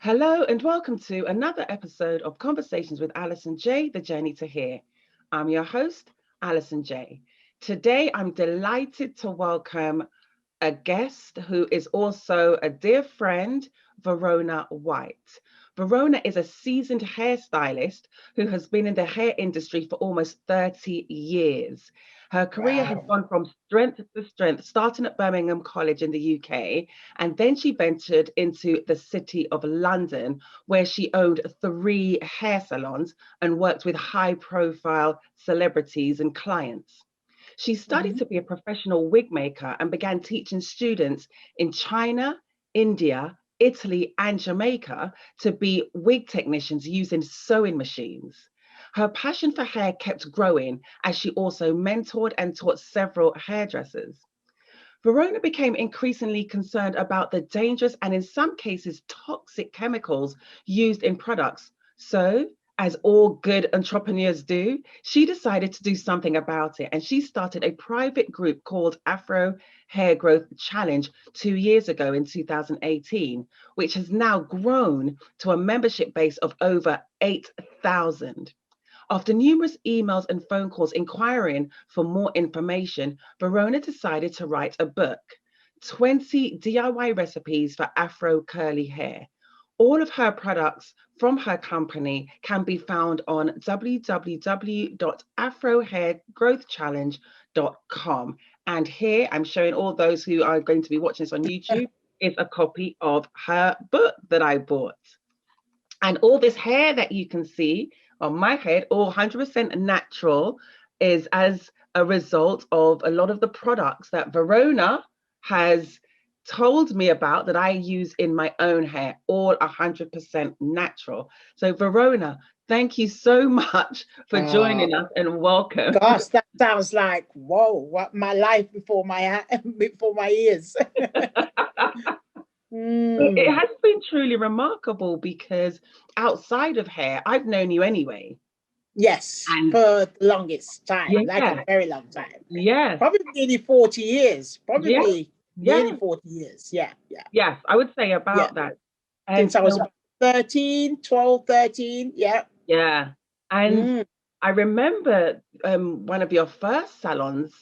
Hello and welcome to another episode of Conversations with Alison Jaye, The Journey to Hair. I'm your host, Alison Jaye. Today, I'm delighted to welcome a guest who is also a dear friend, Verona White. Verona is a seasoned hairstylist who has been in the hair industry for almost 30 years. Her career has Wow. gone from strength to strength, starting at Birmingham College in the UK, and then she ventured into the city of London, where she owned 3 hair salons and worked with high-profile celebrities and clients. She studied Mhm. to be a professional wig maker and began teaching students in China, India, Italy, and Jamaica to be wig technicians using sewing machines. Her passion for hair kept growing as she also mentored and taught several hairdressers. Verona became increasingly concerned about the dangerous and, in some cases, toxic chemicals used in products. So, as all good entrepreneurs do, she decided to do something about it. And she started a private group called Afro Hair Growth Challenge 2 years ago in 2018, which has now grown to a membership base of over 8,000. After numerous emails and phone calls inquiring for more information, Verona decided to write a book, 20 DIY recipes for Afro curly hair. All of her products from her company can be found on www.afrohairgrowthchallenge.com. And here I'm showing all those who are going to be watching this on YouTube is a copy of her book that I bought. And all this hair that you can see on my head, all 100% natural, is as a result of a lot of the products that Verona has told me about that I use in my own hair, all 100% natural. So, Verona, thank you so much for Oh, joining us and welcome. gosh, that sounds like whoa! What my life before before my ears. It Mm, has been truly remarkable because outside of hair, I've known you anyway. yes, And for the longest time, like a yeah, very long time, yes, probably nearly 40 years. yes, Probably nearly yes. 40 years. Yeah, yeah, Yes, I would say yeah. about that. And Since I was so, about 13, 12, 13. Yeah. yeah. And Mm, I remember one of your first salons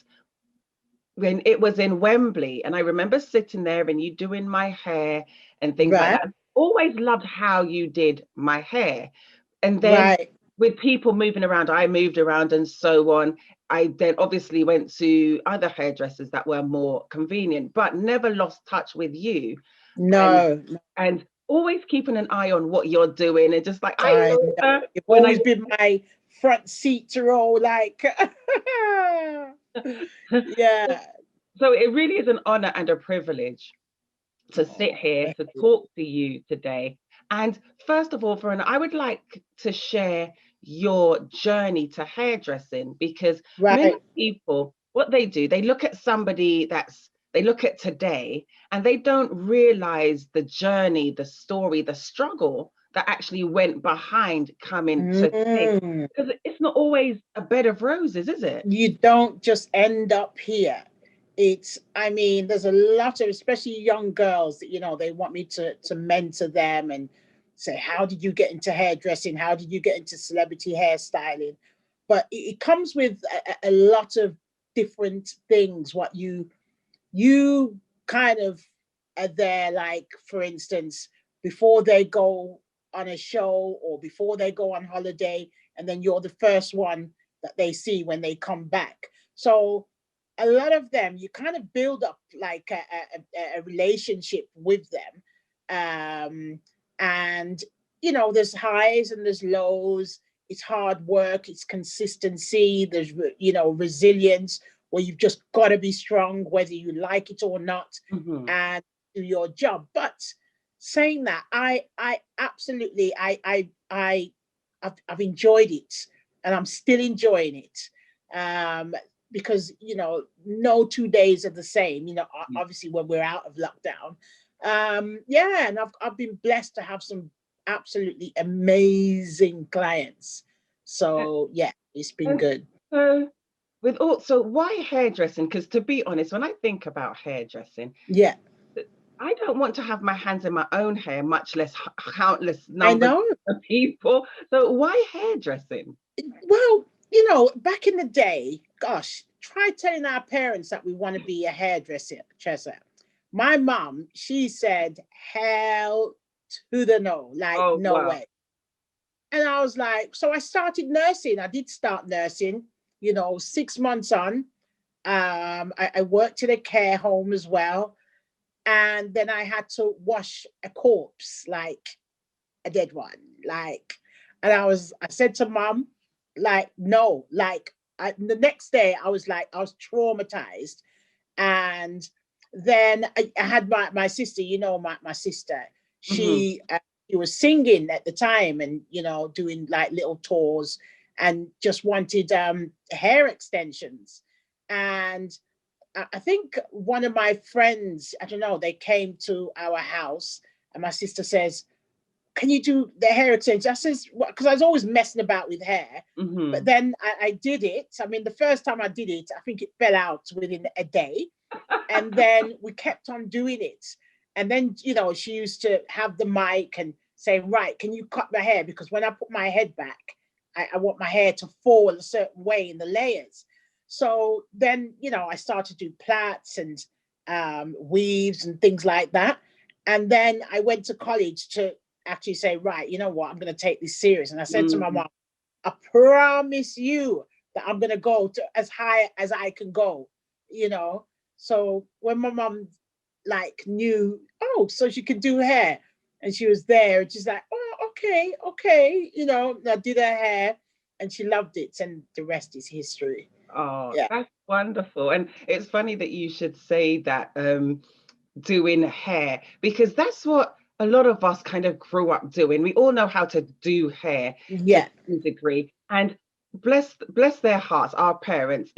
when it was in Wembley. And I remember sitting there and you doing my hair and things like right, that. Always loved how you did my hair. And then right. with people moving around, I moved around and so on. I then obviously went to other hairdressers that were more convenient, but never lost touch with you. And No, no, and always keeping an eye on what you're doing and just like I I know know. her You've when I always been my front seat to roll, like. Yeah. so it really is an honor and a privilege to sit Oh, here thank to you. talk to you today. And first of all, Verona, I would like to share your journey to hairdressing because many Right. people, what they do, they look at somebody they look at today and they don't realize the journey, the story, the struggle that actually went behind coming to today. Mm. Because it's not always a bed of roses, is it? You don't just end up here. I mean, there's a lot of, especially young girls that, they want me to mentor them and say, how did you get into hairdressing? How did you get into celebrity hairstyling? But it comes with a lot of different things. What you kind of are there, like, for instance, before they go on a show or before they go on holiday, and then you're the first one that they see when they come back. So a lot of them, you kind of build up like a relationship with them. And there's highs and there's lows. It's hard work, it's consistency, there's resilience, where you've just got to be strong whether you like it or not, Mhm. and do your job. But saying that, I absolutely, I've enjoyed it, and I'm still enjoying it. um because no 2 days are the same, obviously, when we're out of lockdown. Yeah, and I've been blessed to have some absolutely amazing clients. So yeah, it's been And good. so why hairdressing? Because to be honest, when I think about hairdressing, Yeah. I don't want to have my hands in my own hair, much less countless I numbers know. of people. So why hairdressing? Well, back in the day, gosh, try telling our parents that we want to be a hairdresser. My mom, she said, hell to the no, like, Oh, no wow. way. And I was like, so I started nursing. I did start nursing, 6 months on. I worked in a care home as well. And then I had to wash a corpse, like a dead one. Like, and I said to mom, like, no, like, the next day I was traumatized. And then I had my sister, my sister, Hmm. she was singing at the time and, doing like little tours and just wanted hair extensions. And I think one of my friends, I don't know, they came to our house and my sister says, can you do the hair extension? I says, because I was always messing about with hair. But Hmm. then I did it. I mean, the first time I did it, I think it fell out within a day. And then we kept on doing it. And then, she used to have the mic and say, right, can you cut my hair? Because when I put my head back, I want my hair to fall a certain way in the layers. So then, I started to do plaits and weaves and things like that. And then I went to college to actually say, right, you know what, I'm going to take this serious. And I said to my Hmm. mom, I promise you that I'm going to go to as high as I can go, you know. So when my mom like knew, oh, so she could do hair, and she was there, she's like, oh, okay, okay, I did her hair, and she loved it, and the rest is history. Oh, Yeah, that's wonderful. And it's funny that you should say that doing hair, because that's what a lot of us kind of grew up doing. We all know how to do hair to yeah, some degree. And bless their hearts, our parents.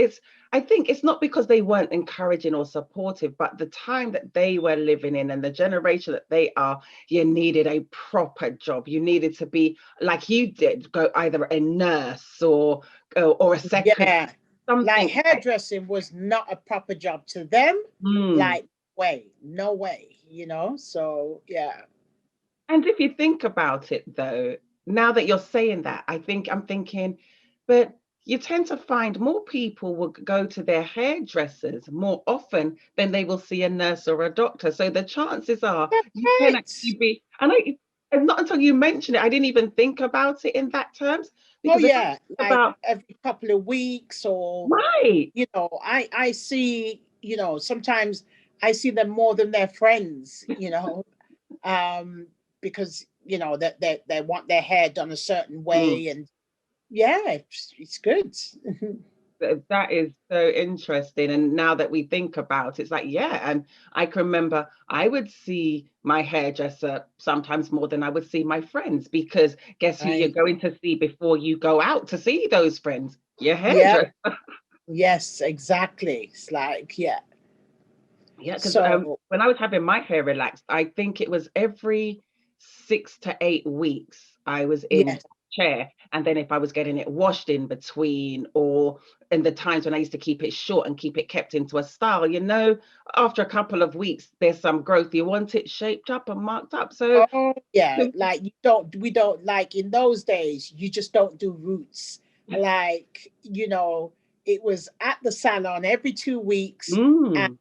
I think it's not because they weren't encouraging or supportive, but the time that they were living in and the generation that they are, you needed a proper job. You needed to be like you did, go either a nurse or a secretary, yeah. Like something like. hairdressing was not a proper job to them. Hmm. Like, way, no way, So yeah, And if you think about it, though, now that you're saying that, I'm thinking, but you tend to find more people will go to their hairdressers more often than they will see a nurse or a doctor. So the chances are that's you can right. actually be, and not until you mention it, I didn't even think about it in that terms. Oh Because if I think yeah, like about, every couple of weeks or right, I see, sometimes I see them more than their friends, um, because that they want their hair done a certain mm, way, and yeah, it's good. that is so interesting. And now that we think about it, it's like, yeah. And I can remember I would see my hairdresser sometimes more than I would see my friends, because guess who you're Right. going to see before you go out to see those friends? Your Yeah. hairdresser. Yes, exactly. It's like, yeah. Yeah, because So when I was having my hair relaxed, I think it was every 6 to 8 weeks I was in yes. chair. And then if I was getting it washed in between, or in the times when I used to keep it short and keep it kept into a style, after a couple of weeks, there's some growth. You want it shaped up and marked up. So, Oh yeah, like we don't like in those days, you just don't do roots. Like, it was at the salon every 2 weeks, and mm,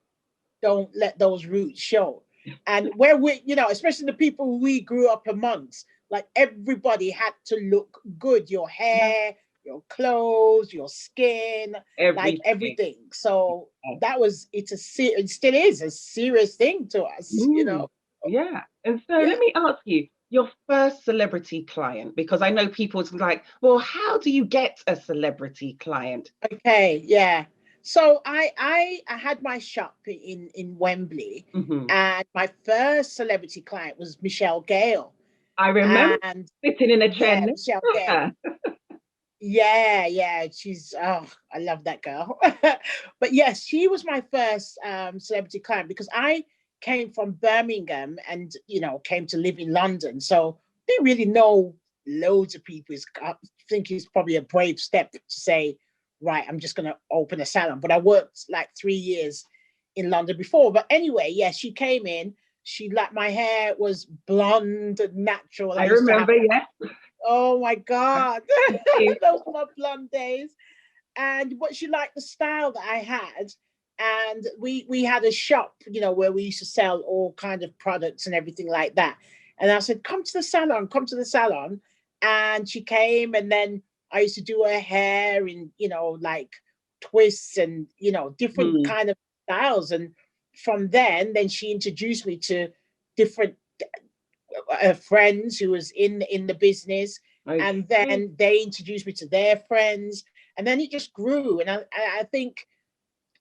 don't let those roots show. And where we, especially the people we grew up amongst, like everybody had to look good. Your yeah, hair, your clothes, your skin, like everything. everything. So it still is a serious thing to us. Mm, yeah. And so Yeah. let me ask you, your first celebrity client, because I know people's like, well, how do you get a celebrity client? Okay, yeah. So I had my shop in Wembley, Hmm. and my first celebrity client was Michelle Gale. I remember And sitting in a chair yeah, next Michelle to Gale. her. Yeah, yeah, she's I love that girl. But yes, she was my first celebrity client because I came from Birmingham and came to live in London. So didn't really know loads of people. I think it's probably a brave step to say, right, I'm just gonna open a salon. But I worked like 3 years in London before. But anyway, yeah, she came in. She like my hair was blonde and natural. I Used to have, remember, yes. oh my God, those were my blonde days. And but she liked the style that I had. And we had a shop, you know, where we used to sell all kind of products and everything like that. And I said, come to the salon, come to the salon. And she came, and then I used to do her hair in, you know, like twists and, you know, different Hmm. kind of styles. And from then she introduced me to different friends who was in the business, and Okay. then they introduced me to their friends, and then it just grew. And I think,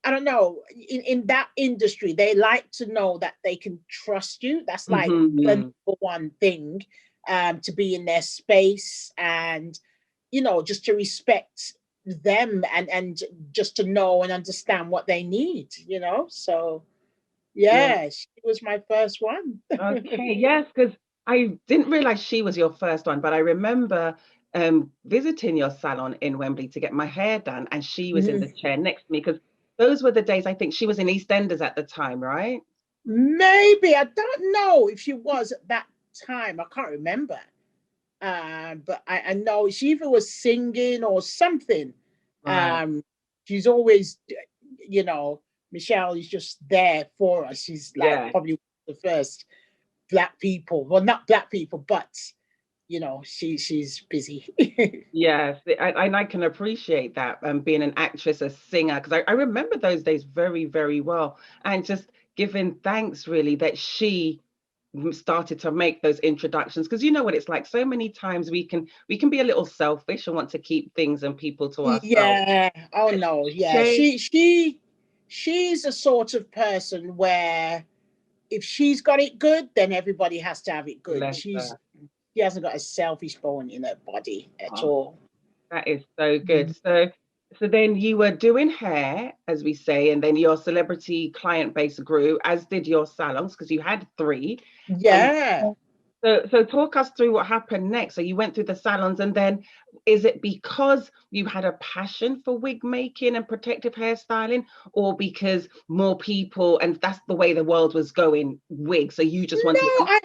I don't know, in that industry they like to know that they can trust you. That's like the Mm-hmm. number one thing, to be in their space, and you know, just to respect them, and just to know and understand what they need, you know. So Yeah. yeah, she was my first one. Okay. Yes, because I didn't realize she was your first one, but I remember visiting your salon in Wembley to get my hair done, and she was in the chair next to me because those were the days. I think she was in EastEnders at the time, right? Maybe, I don't know if she was at that time. I can't remember. But I know she either was singing or something. Right. Um, she's always, you know, Michelle is just there for us. She's like Yeah. probably the first black people. Well, not black people, but you know, she's busy. Yes, and I can appreciate that, being an actress, a singer, because I remember those days very, very well, and just giving thanks really that she started to make those introductions, because you know what it's like. So many times we can be a little selfish and want to keep things and people to ourselves. Yeah. Oh no. Yeah. Jay, She's a sort of person where if she's got it good, then everybody has to have it good. bless her. She hasn't got a selfish bone in her body at Oh, all. that is so Mhm. good. So then you were doing hair, as we say, and then your celebrity client base grew, as did your salons, because you had three. And Yeah. so talk us through what happened next. So you went through the salons, and then is it because you had a passion for wig making and protective hairstyling, or because more people, and that's the way the world was going, wigs, so you just wanted No, to. I've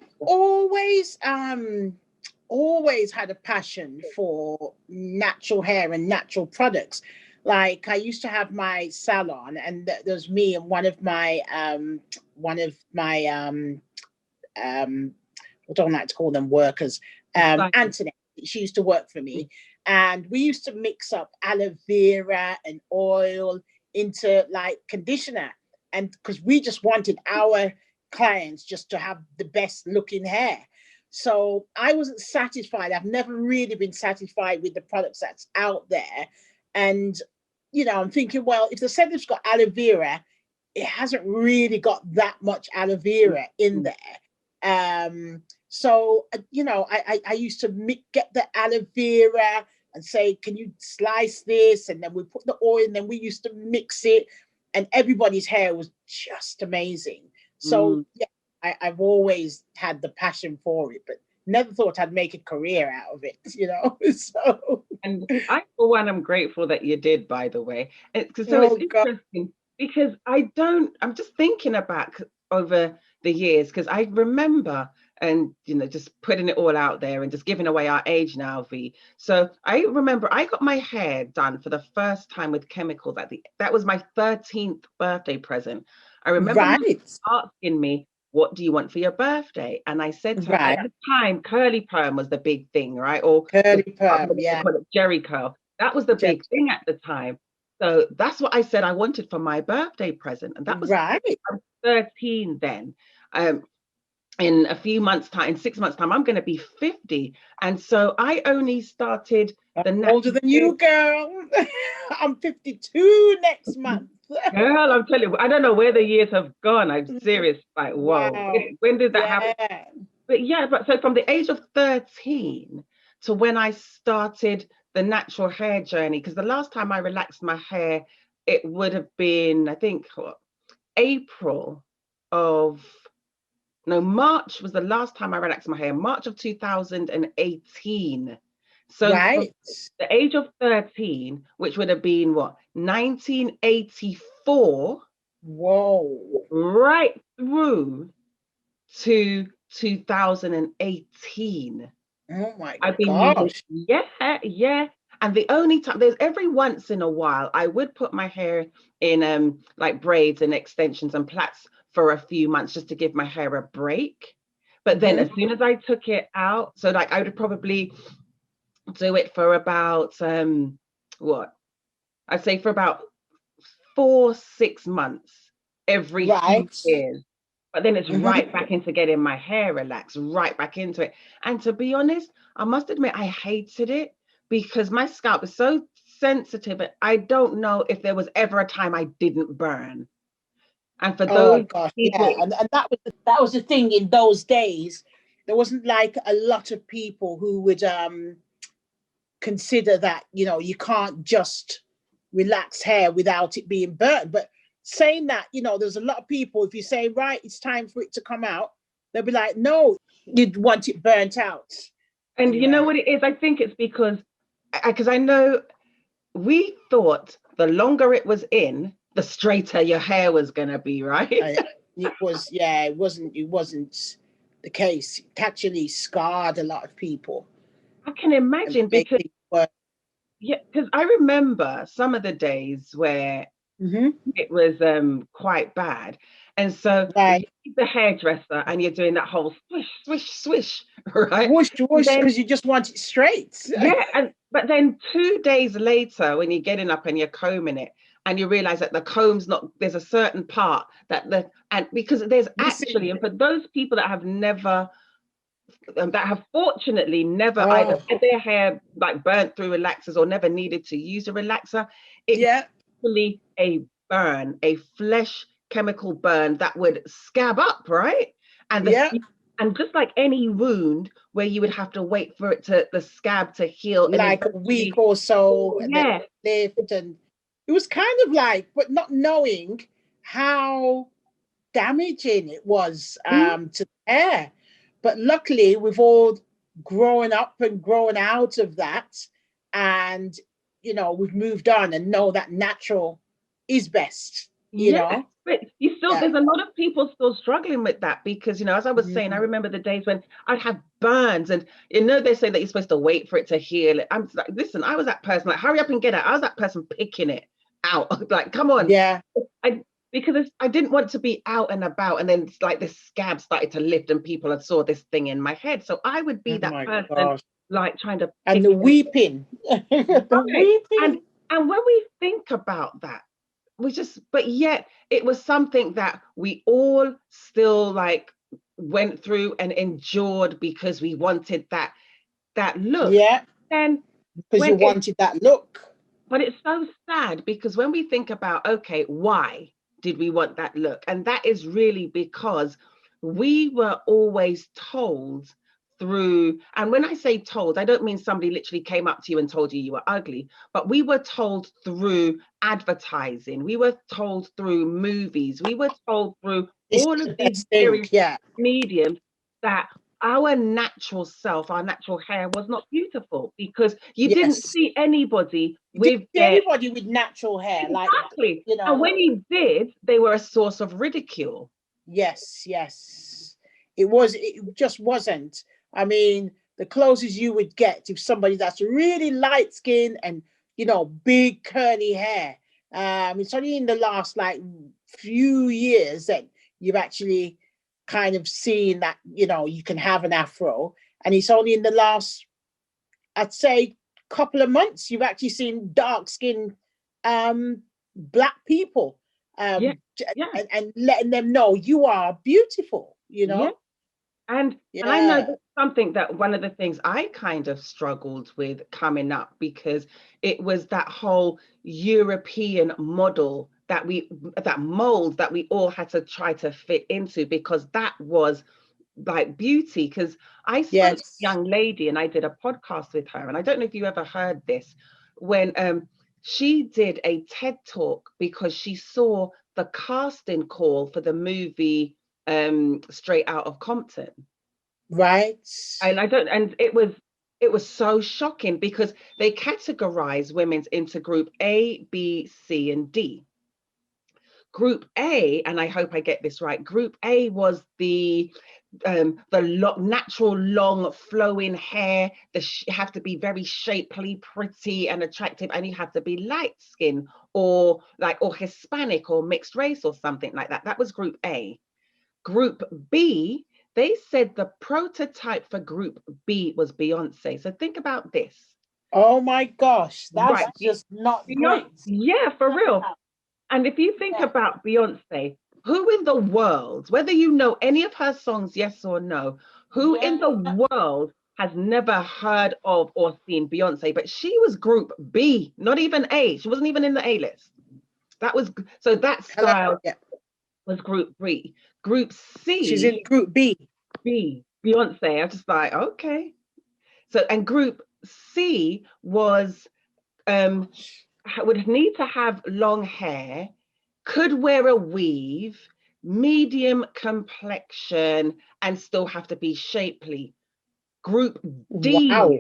always had a passion for natural hair and natural products. Like I used to have my salon, and there's me and one of my I don't like to call them workers. Antoinette, she used to work for me, and we used to mix up aloe vera and oil into like conditioner, and because we just wanted our clients just to have the best looking hair. So I wasn't satisfied. I've never really been satisfied with the products that's out there. And, you know, I'm thinking, well, if the said it's got aloe vera, it hasn't really got that much aloe vera in there. So you know, I used to get the aloe vera and say, can you slice this? And then we put the oil, and then we used to mix it, and everybody's hair was just amazing. So Mm. yeah, I've always had the passion for it, but never thought I'd make a career out of it, you know. So And I, for one, am grateful that you did, by the way. So it's oh God. interesting because I'm just thinking back over the years, because I remember, and just putting it all out there and just giving away our age now, V. So I remember I got my hair done for the first time with chemicals that was my 13th birthday present. I remember my Right, mum asking me, what do you want for your birthday? And I said to her, at right. the time, curly perm was the big thing, right? Or the Curly perm, they yeah. call it Jerry curl. That was the big thing at the time. So that's what I said I wanted for my birthday present. And that was Right. I was 13 then. Um, in a few months' time, in 6 months' time, I'm going to be 50. And so I only started I'm the older natural than hair. you, girl. I'm 52 next month. Girl, I'm telling you, I don't know where the years have gone. I'm serious. Like, whoa, Wow. when did that happen? Yeah. But yeah, but so from the age of 13 to when I started the natural hair journey, because the last time I relaxed my hair, it would have been, I think, what, April of, no, March was the last time I relaxed my hair, March of 2018. So from Right. the age of 13, which would have been what, 1984, Whoa. right through to 2018. Oh my I've been using, gosh. yeah. And the only time, there's every once in a while, I would put my hair in like braids and extensions and plaits for a few months just to give my hair a break. But then as soon as I took it out, so like I would probably do it for about what? I'd say for about 4, 6 months every few Right. years. But then it's right back into getting my hair relaxed, right back into it. And to be honest, I must admit, I hated it because my scalp is so sensitive. I don't know if there was ever a time I didn't burn. And for Oh those gosh, yeah, people, and that was the thing in those days. There wasn't like a lot of people who would consider that, you know, you can't just relax hair without it being burnt. But saying that, you know, there's a lot of people, if you say, right, it's time for it to come out, they'll be like, no, you'd want it burnt out. and you know Anyway, what it is? I think it's because I know we thought the longer it was in, the straighter your hair was going to be, right? it was, yeah, it wasn't the case. It actually scarred a lot of people I can and imagine make because, things worse. yeah, because I remember some of the days where it was quite bad. And so Right. you see the hairdresser and you're doing that whole swish, swish, swish, right? Whoosh, And whoosh, then because you just want it straight. yeah, and but then 2 days later, when you're getting up and you're combing it, and you realize that the comb's not, there's a certain part that and because there's Listen. actually, and for those people that have never, that have fortunately never either Oh, had their hair like burnt through relaxers or never needed to use a relaxer, it's yeah, actually a burn, a flesh chemical burn that would scab up, right? And yeah. and just like any wound where you would have to wait for it to the scab to heal and Like a week eventually, or so, and then yeah, lift, and it was kind of like, but not knowing how damaging it was mhm, to the hair. But luckily, we've all grown up and grown out of that, and you know, we've moved on and know that natural is best. You yeah. know, But you still, yeah. there's a lot of people still struggling with that because, as I was saying, I Mhm. remember the days when I'd have burns and, they say that you're supposed to wait for it to heal. I'm like, listen, I was that person, like, hurry up and get it. I was that person picking it out. Like, come on. Yeah. I because I didn't want to be out and about, and then it's like this scab started to lift, and people had saw this thing in my head. So I would be Oh that my person, gosh. like trying to And pick the it weeping, the right. And weeping. and when we think about that, but yet it was something that we all still like went through and endured because we wanted that look. Yeah, And because you when it wanted that look. But it's so sad because when we think about, okay, why did we want that look? And that is really because we were always told through, and when I say told, I don't mean somebody literally came up to you and told you you were ugly, but we were told through advertising, we were told through movies, we were told through It's all of the these best thing. various Yeah. mediums that our natural self, our natural hair was not beautiful because you didn't Yes. see anybody You didn't with see their, anybody with natural hair, like, exactly. you And know. when you did, they were a source of ridicule. Yes, yes. It just wasn't. I mean, the closest you would get if somebody that's really light skinned and, you know, big curly hair. It's only in the last like few years that you've actually kind of seen that, you know, you can have an afro. And it's only in the last, I'd say, couple of months you've actually seen dark skinned black people, Yeah, um, yeah, and letting them know you are beautiful, you yeah. know? And I know Yeah. that's something that one of the things I kind of struggled with coming up because it was that whole European model that mold that we all had to try to fit into because that was like beauty. Because I spoke to a Yes. young lady and I did a podcast with her, and I don't know if you ever heard this, when she did a TED talk because she saw the casting call for the movie Straight Out of Compton. Right. And I don't, and it was so shocking because they categorize women's into group A, B, C, and D. Group A, and I hope I get this right, Group A was the natural long flowing hair. You have to be very shapely, pretty and attractive, and you have to be light skin or Hispanic or mixed race or something like that. That was Group A. Group B, they said the prototype for Group B was Beyonce. So think about this. Oh my gosh, that's Right. just not Beyonce, great. yeah, for real. And if you think about Beyonce, who in the world, whether you know any of her songs, yes or no, who in the world has never heard of or seen Beyonce? But she was Group B, not even A. She wasn't even in the A list. That was, so that style was Group B. Group C. She's in Group B. Beyonce. I'm just like, okay. So, and Group C was, would need to have long hair, could wear a weave, medium complexion, and still have to be shapely. Group D. Wow.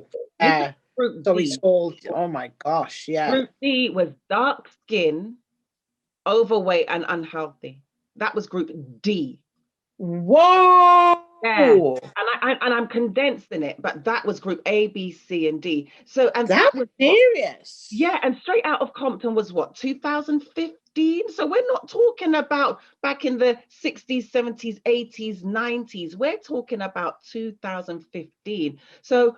Group so D. it's called, oh my gosh, yeah. Group D was dark skin, overweight, and unhealthy. That was Group D. Whoa! Yeah. And I'm condensing it, but that was Group A, B, C, and D. So, and that was serious. Yeah, and Straight Out of Compton was what, 2015? So we're not talking about back in the 60s, 70s, 80s, 90s. We're talking about 2015. So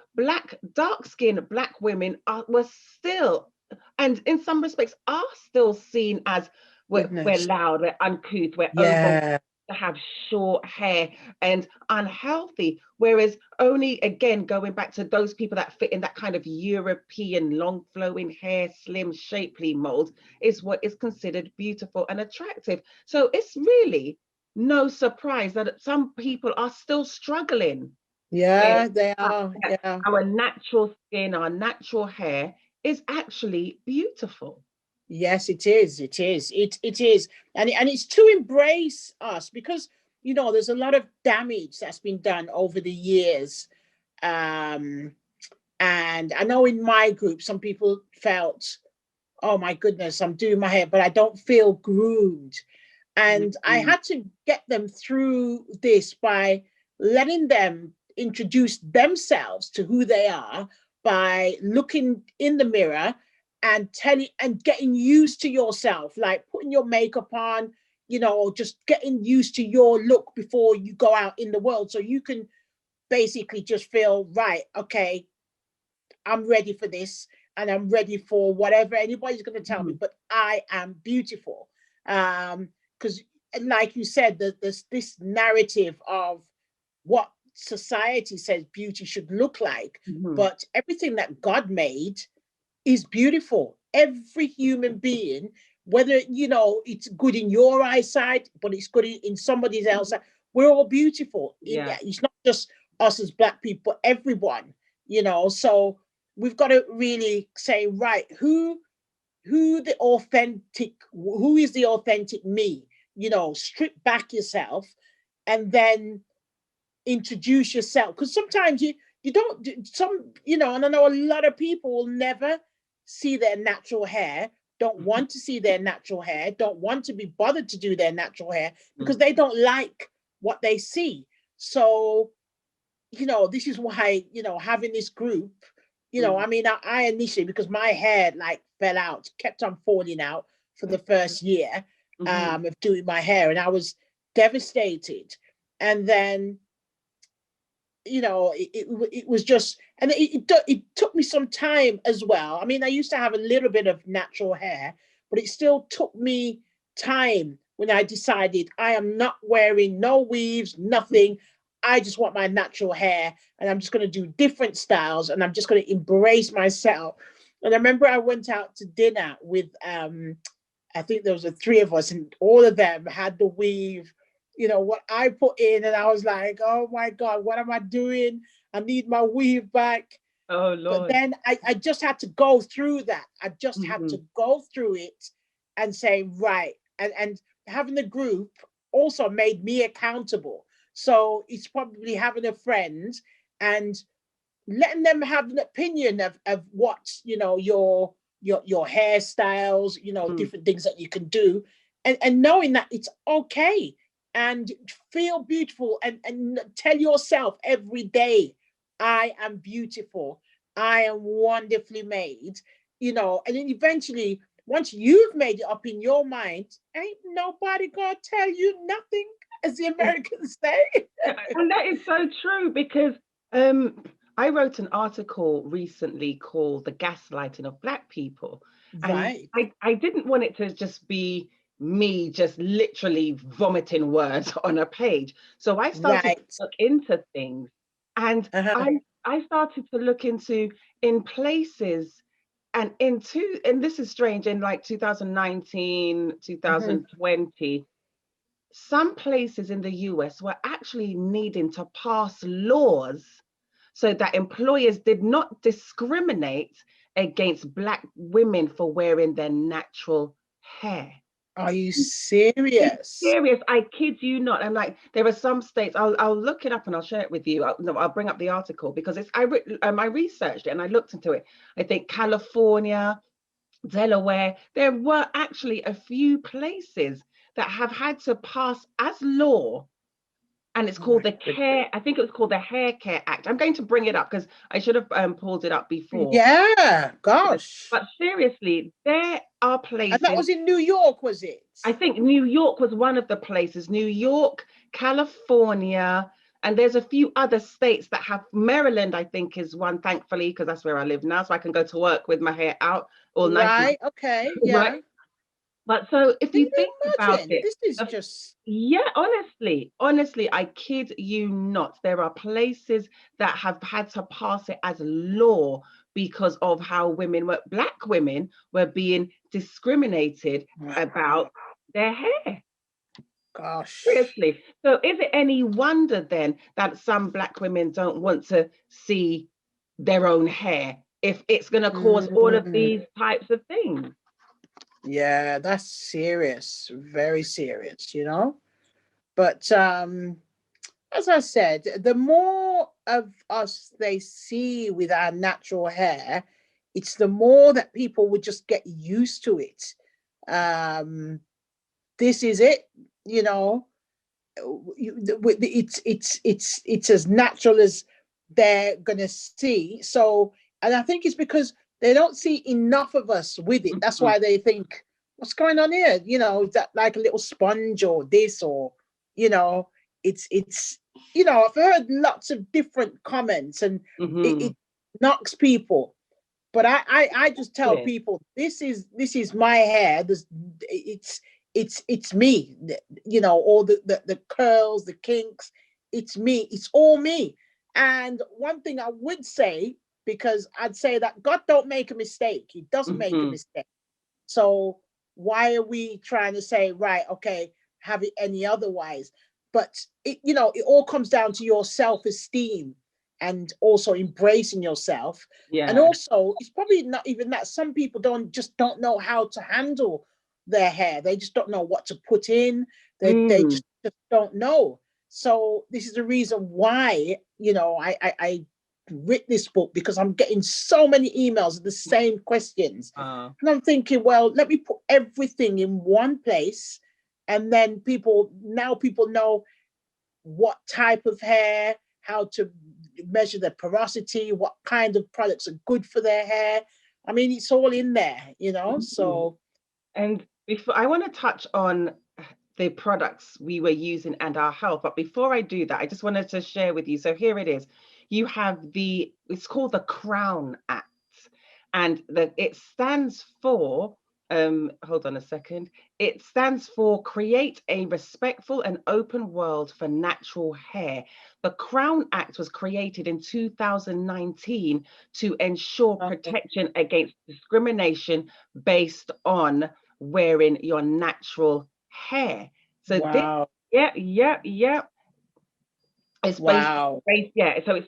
dark-skinned Black women were still, and in some respects are still seen as we're loud, we're uncouth, we're overweight, to have short hair and unhealthy, whereas only, again, going back to those people that fit in that kind of European long flowing hair, slim, shapely mold is what is considered beautiful and attractive. So it's really no surprise that some people are still struggling. Yeah, they are. Yeah. Our natural skin, our natural hair is actually beautiful. Yes, it is. It is. It is. And it's to embrace us, because, there's a lot of damage that's been done over the years. And I know in my group, some people felt, oh my goodness, I'm doing my hair, but I don't feel groomed. And I had to get them through this by letting them introduce themselves to who they are by looking in the mirror and getting used to yourself, like putting your makeup on, just getting used to your look before you go out in the world. So you can basically just feel, right, okay, I'm ready for this, and I'm ready for whatever anybody's going to tell me, but I am beautiful. Because like you said, there's this narrative of what society says beauty should look like, but everything that God made is beautiful. Every human being, whether it's good in your eyesight, but it's good in somebody else's, we're all beautiful. It's not just us as Black people, everyone. So we've got to really say, right, who is the authentic me? Strip back yourself and then introduce yourself, because sometimes you don't, and I know a lot of people will never see their natural hair, don't want to see their natural hair, don't want to be bothered to do their natural hair because they don't like what they see. So this is why having this group, I mean, I initially, because my hair fell out, kept on falling out for the first year of doing my hair, and I was devastated. And then it was just, and it took me some time as well. I mean, I used to have a little bit of natural hair, but it still took me time when I decided I am not wearing no weaves, nothing. I just want my natural hair, and I'm just going to do different styles, and I'm just going to embrace myself. And I remember I went out to dinner with, I think there was the three of us, and all of them had the weave, what I put in, and I was like, oh my God, what am I doing? I need my weave back. Oh Lord. But then I just had to go through that. I just had to go through it and say, right. And having the group also made me accountable. So it's probably having a friend and letting them have an opinion of what, your hairstyles, different things that you can do. and knowing that it's okay, and feel beautiful, and tell yourself every day, I am beautiful, I am wonderfully made, and then eventually, once you've made it up in your mind, ain't nobody gonna tell you nothing, as the Americans say. And that is so true, because I wrote an article recently called The Gaslighting of Black People. And Right, I didn't want it to just be me just literally vomiting words on a page. So I started to right. look into things, and Uh-huh. I started to look into, in places, and this is strange, in like 2019, Mhm. 2020, some places in the US were actually needing to pass laws so that employers did not discriminate against Black women for wearing their natural hair. Are you It's serious? serious. I kid you not. And like, there are some states. I'll look it up and I'll share it with you. No, I'll bring up the article because I researched it and I looked into it. I think California, Delaware, there were actually a few places that have had to pass as law, and it's Oh called my the goodness. I think it was called the Hair Care Act. I'm going to bring it up because I should have pulled it up before. Yeah, But, gosh. but seriously, there are And that places. was in New York, was it? I think New York was one of the places, New York, California, and there's a few other states that have. Maryland, I think, is one, thankfully, because that's where I live now. So I can go to work with my hair out all nice and Right, okay, yeah. right. But so if Can you you think about imagine? it, This is the just, yeah, honestly, I kid you not. There are places that have had to pass it as law because of how Black women were being discriminated wow, about their hair. gosh. Seriously. So is it any wonder then that some Black women don't want to see their own hair if it's going to cause all of Mm, these types of things? yeah, that's serious, very serious. But as I said, the more of us they see with our natural hair, it's the more that people would just get used to it. Um, this is it, you know. It's as natural as they're gonna see. So, and I think it's because they don't see enough of us with it. That's Mhm. why they think, what's going on here? Is that like a little sponge or this, or you know, it's I've heard lots of different comments, and it Mhm. knocks people. But I just tell Really? people, this is my hair. It's me. All the curls, the kinks. It's me. It's all me. And one thing I would say, because I'd say that God don't make a mistake. He doesn't make a Mhm. mistake. So why are we trying to say, right, okay, have it any otherwise? But it all comes down to your self-esteem, and also embracing yourself. And Yeah. also, it's probably not even that. Some people don't know how to handle their hair. They just don't know what to put in. They Mm. just don't know. So this is the reason why, I writ this book, because I'm getting so many emails of the same questions. Uh, And I'm thinking, well, let me put everything in one place. And then people know what type of hair, how to measure the porosity, what kind of products are good for their hair. I mean, it's all in there. mhm. So, And before I want to touch on the products we were using and our health, but before I do that, I just wanted to share with you. So here it is. You have it's called the Crown Act, and it stands for, hold on a second. It stands for Create a Respectful and Open World for Natural Hair. The Crown Act was created in 2019 to ensure okay. protection against discrimination based on wearing your natural hair. So this, Wow. yeah, it's Wow. yeah. So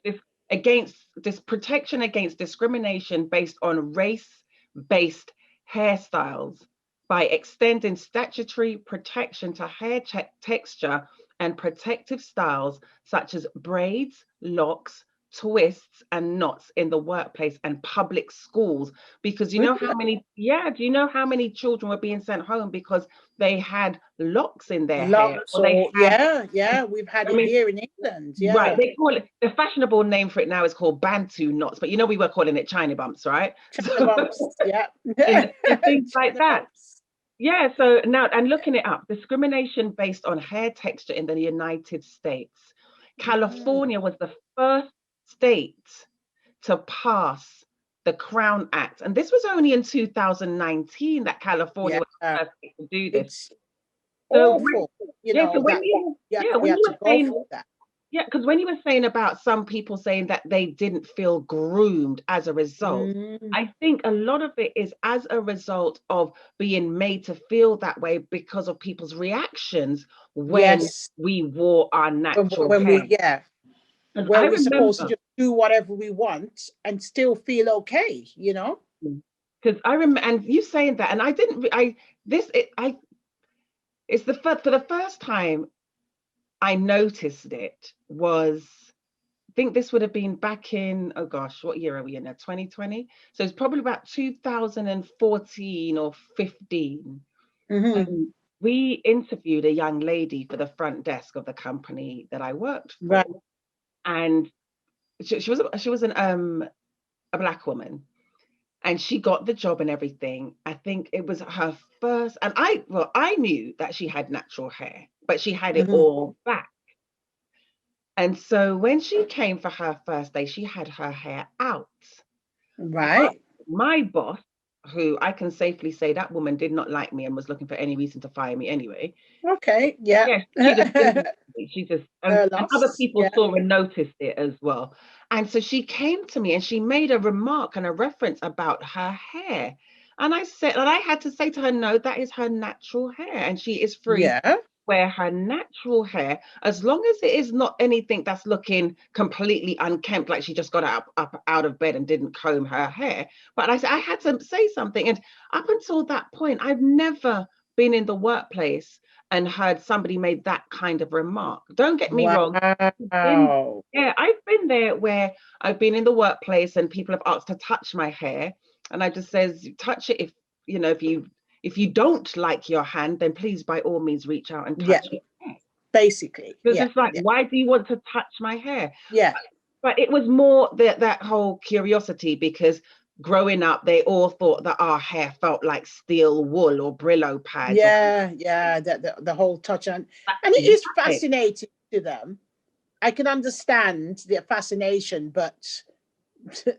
it's this protection against discrimination based on race-based hairstyles by extending statutory protection to hair texture and protective styles such as braids, locks, twists and knots in the workplace and public schools, because you know how many, do you know how many children were being sent home because they had locks in their hair, Lots, or they or had, we've had I it mean, here in England. right, Yeah, they call it, the fashionable name for it now is called Bantu knots, but you know we were calling it China bumps, right? China bumps. Yeah, And things like China that. bumps. Yeah, so now, and looking it up, discrimination based on hair texture in the United States. California was the first state to pass the Crown Act. And this was only in 2019 that California was the Yeah, first state to do this. it's So awful. You yeah, so know when that you, we when had you to were go saying, through that. yeah, because when you were saying about some people saying that they didn't feel groomed as a result, Mm, I think a lot of it is as a result of being made to feel that way because of people's reactions when yes, we wore our natural when hair. we Because where I we're supposed to remember, just do whatever we want and still feel okay. You know. because I remember, and you saying that, and I didn't, it's for the first time I noticed it was, I think this would have been back in, oh gosh, what year are we in now? 2020. So it's probably about 2014 or 15. Mm-hmm. We interviewed a young lady for the front desk of the company that I worked Right. for. And she was a Black woman. And she got the job and everything. I think it was her first, and I knew that she had natural hair, but she had it Mm-hmm. all back. And so when she came for her first day, she had her hair out. But Right. my boss, who I can safely say that woman did not like me and was looking for any reason to fire me anyway. Okay. Yeah. Yes, she just didn't like me. She just, Her and other loss. people Yeah. saw and noticed it as well. And so she came to me and she made a remark and a reference about her hair. And I said, and I had to say to her, no, that is her natural hair. And she is free Yeah. wear her natural hair, as long as it is not anything that's looking completely unkempt, like she just got up out of bed and didn't comb her hair. But I had to say something. And up until that point, I've never been in the workplace and heard somebody made that kind of remark. Don't get me wrong. Wow. I've been there where I've been in the workplace and people have asked to touch my hair. And I just says, touch it if, if you don't like your hand, then please by all means reach out and Yeah. touch it. Basically. Because Yeah. it's like, Yeah. why do you want to touch my hair? Yeah. But it was more that whole curiosity, because growing up, they all thought that our hair felt like steel wool or Brillo pads. Yeah. Yeah. The whole touch on, and it Yeah, is fascinating to them. I can understand their fascination, but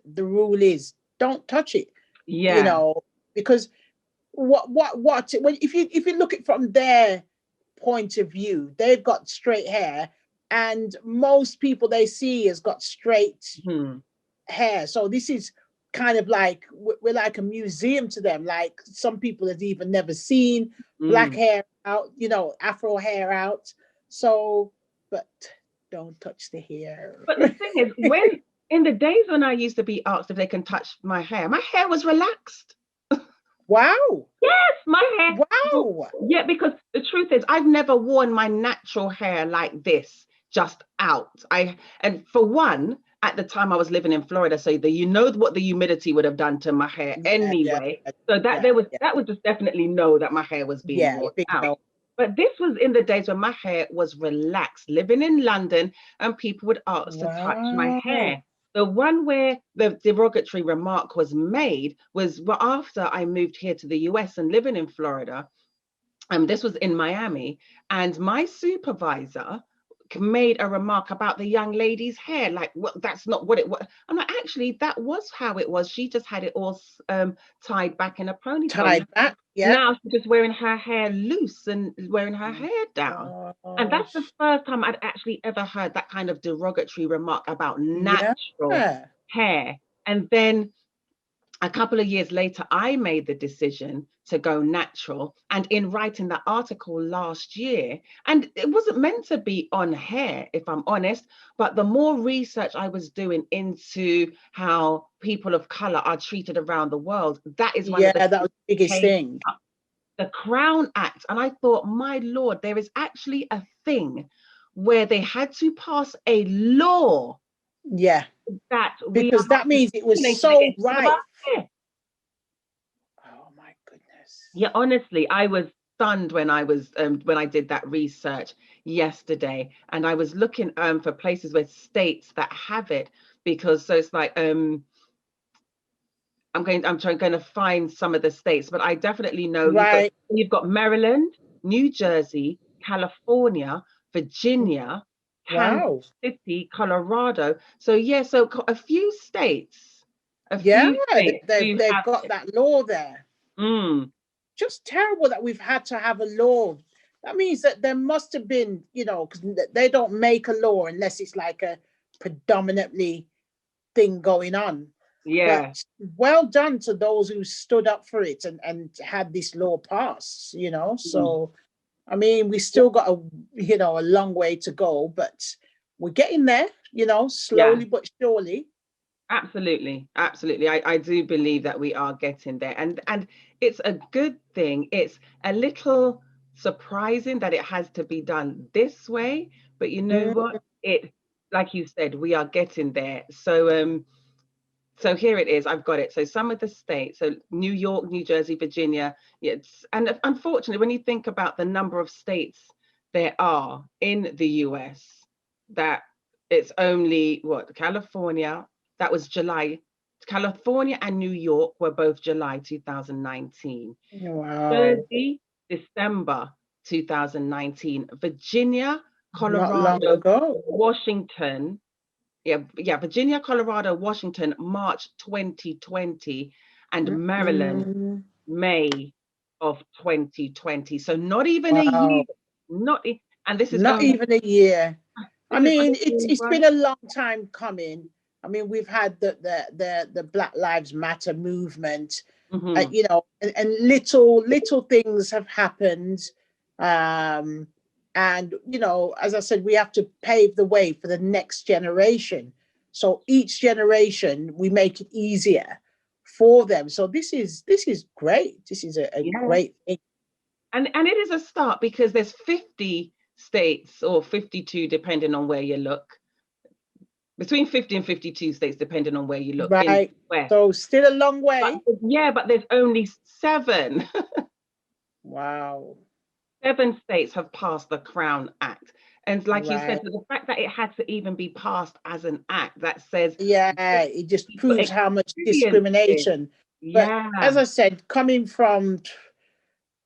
the rule is don't touch it. You yeah, know, because when if you look at it from their point of view, they've got straight hair, and most people they see has got straight hair. So this is kind of like we're like a museum to them. Like some people have even never seen black hair out, Afro hair out. So, but don't touch the hair. But the thing is, when in the days when I used to be asked if they can touch my hair was relaxed. Wow. Yes, my hair. Wow. Yeah, because the truth is, I've never worn my natural hair like this, just out. And for one, at the time I was living in Florida, so you know what the humidity would have done to my hair Yeah, yeah, anyway. So that yeah, yeah, that would just definitely know that my hair was being yeah. worn Big out. no. But this was in the days when my hair was relaxed, living in London, and people would ask to touch my Wow. hair. The one where the derogatory remark was made was after I moved here to the US and living in Florida. This was in Miami, and my supervisor made a remark about the young lady's hair, like, well, that's not what it was. I'm like, actually, that was how it was. She just had it all tied back in a ponytail. Tied back. Yeah. Now she's just wearing her hair loose and wearing her hair down. And that's the Gosh. first time I'd actually ever heard that kind of derogatory remark about Yeah. natural hair. And then a couple of years later, I made the decision to go natural. And in writing that article last year, and it wasn't meant to be on hair, if I'm honest, but the more research I was doing into how people of color are treated around the world, that is one of Yeah, the that was the biggest came thing. up, the Crown Act. And I thought, my Lord, there is actually a thing where they had to pass a law Yeah, that we because are that means it was discriminated so against one of right. our hair. Oh my goodness. Yeah, honestly, I was stunned when I did that research yesterday, and I was looking for places where states that have it, because so it's like going to find some of the states, but I definitely know Right. you've got Maryland, New Jersey, California, Virginia, Kansas Wow. City, Colorado. So yeah, so a few states, Yeah, do they've have got it. that law there. Mm, Just terrible that we've had to have a law. That means that there must have been, because they don't make a law unless it's like a predominantly thing going on. yeah, But well done to those who stood up for it and had this law passed, mm, So, I mean, we still got a long way to go, but we're getting there, yeah. slowly but surely. Absolutely, absolutely. I do believe that we are getting there, and it's a good thing. It's a little surprising that it has to be done this way, but you know Mm, what? Like you said, we are getting there. So here it is. I've got it. So some of the states, so New York, New Jersey, Virginia. It's and unfortunately, when you think about the number of states there are in the US, that it's only what California. That was July. California and New York were both July 2019. wow. Jersey, December 2019. Virginia, Not long Colorado, ago. Washington, yeah, Virginia, Colorado, Washington, March 2020, and Maryland, Mm, May of 2020. So not even a year, wow. not e- and this is Not only even a year. I this is mean, it's only it's one. been a long time coming. I mean, we've had the Black Lives Matter movement, Mhm. and little things have happened, um, and as I said, we have to pave the way for the next generation. So each generation, we make it easier for them. So this is great. This is a Yeah, great thing. and it is a start because there's 50 states or 52, depending on where you look, between 50 and 52 states, depending on where you look in Right. the West. So still a long But way. yeah, but there's only seven. Wow. 7 states have passed the Crown Act. And like you said, Right. so the fact that it had to even be passed as an act, that says Yeah, it just people proves how much experience this. discrimination. But as Yeah. I said, coming from,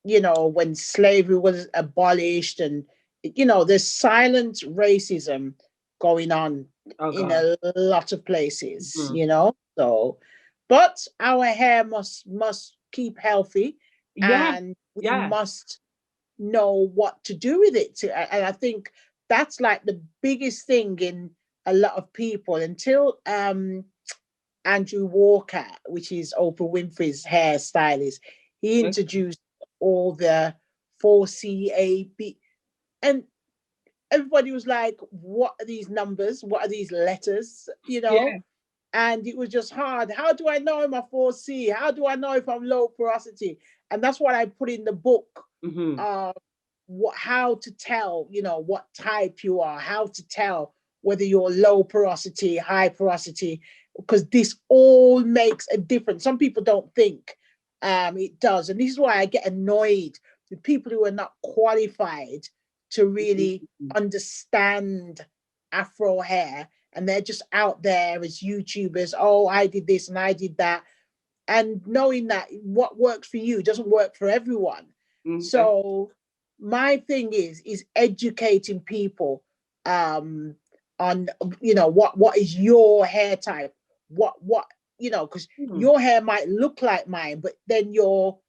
when slavery was abolished, and, there's silent racism going on Oh in God. a lot of places, Mhm. So, but our hair must keep healthy, Yeah. and we Yeah. must know what to do with it. And I think that's like the biggest thing in a lot of people until Andrew Walker, which is Oprah Winfrey's hairstylist, he Okay. introduced all the 4CAB, and everybody was like, what are these numbers? What are these letters? Yeah. And it was just hard. How do I know I'm a 4C? How do I know if I'm low porosity? And that's what I put in the book. Hmm. Uh, how to tell, what type you are, how to tell whether you're low porosity, high porosity, because this all makes a difference. Some people don't think it does. And this is why I get annoyed with people who are not qualified to really understand Afro hair, and they're just out there as YouTubers. Oh, I did this and I did that. And knowing that what works for you doesn't work for everyone. Okay. So my thing is educating people um on what is your hair type, what because Hmm. your hair might look like mine, but then your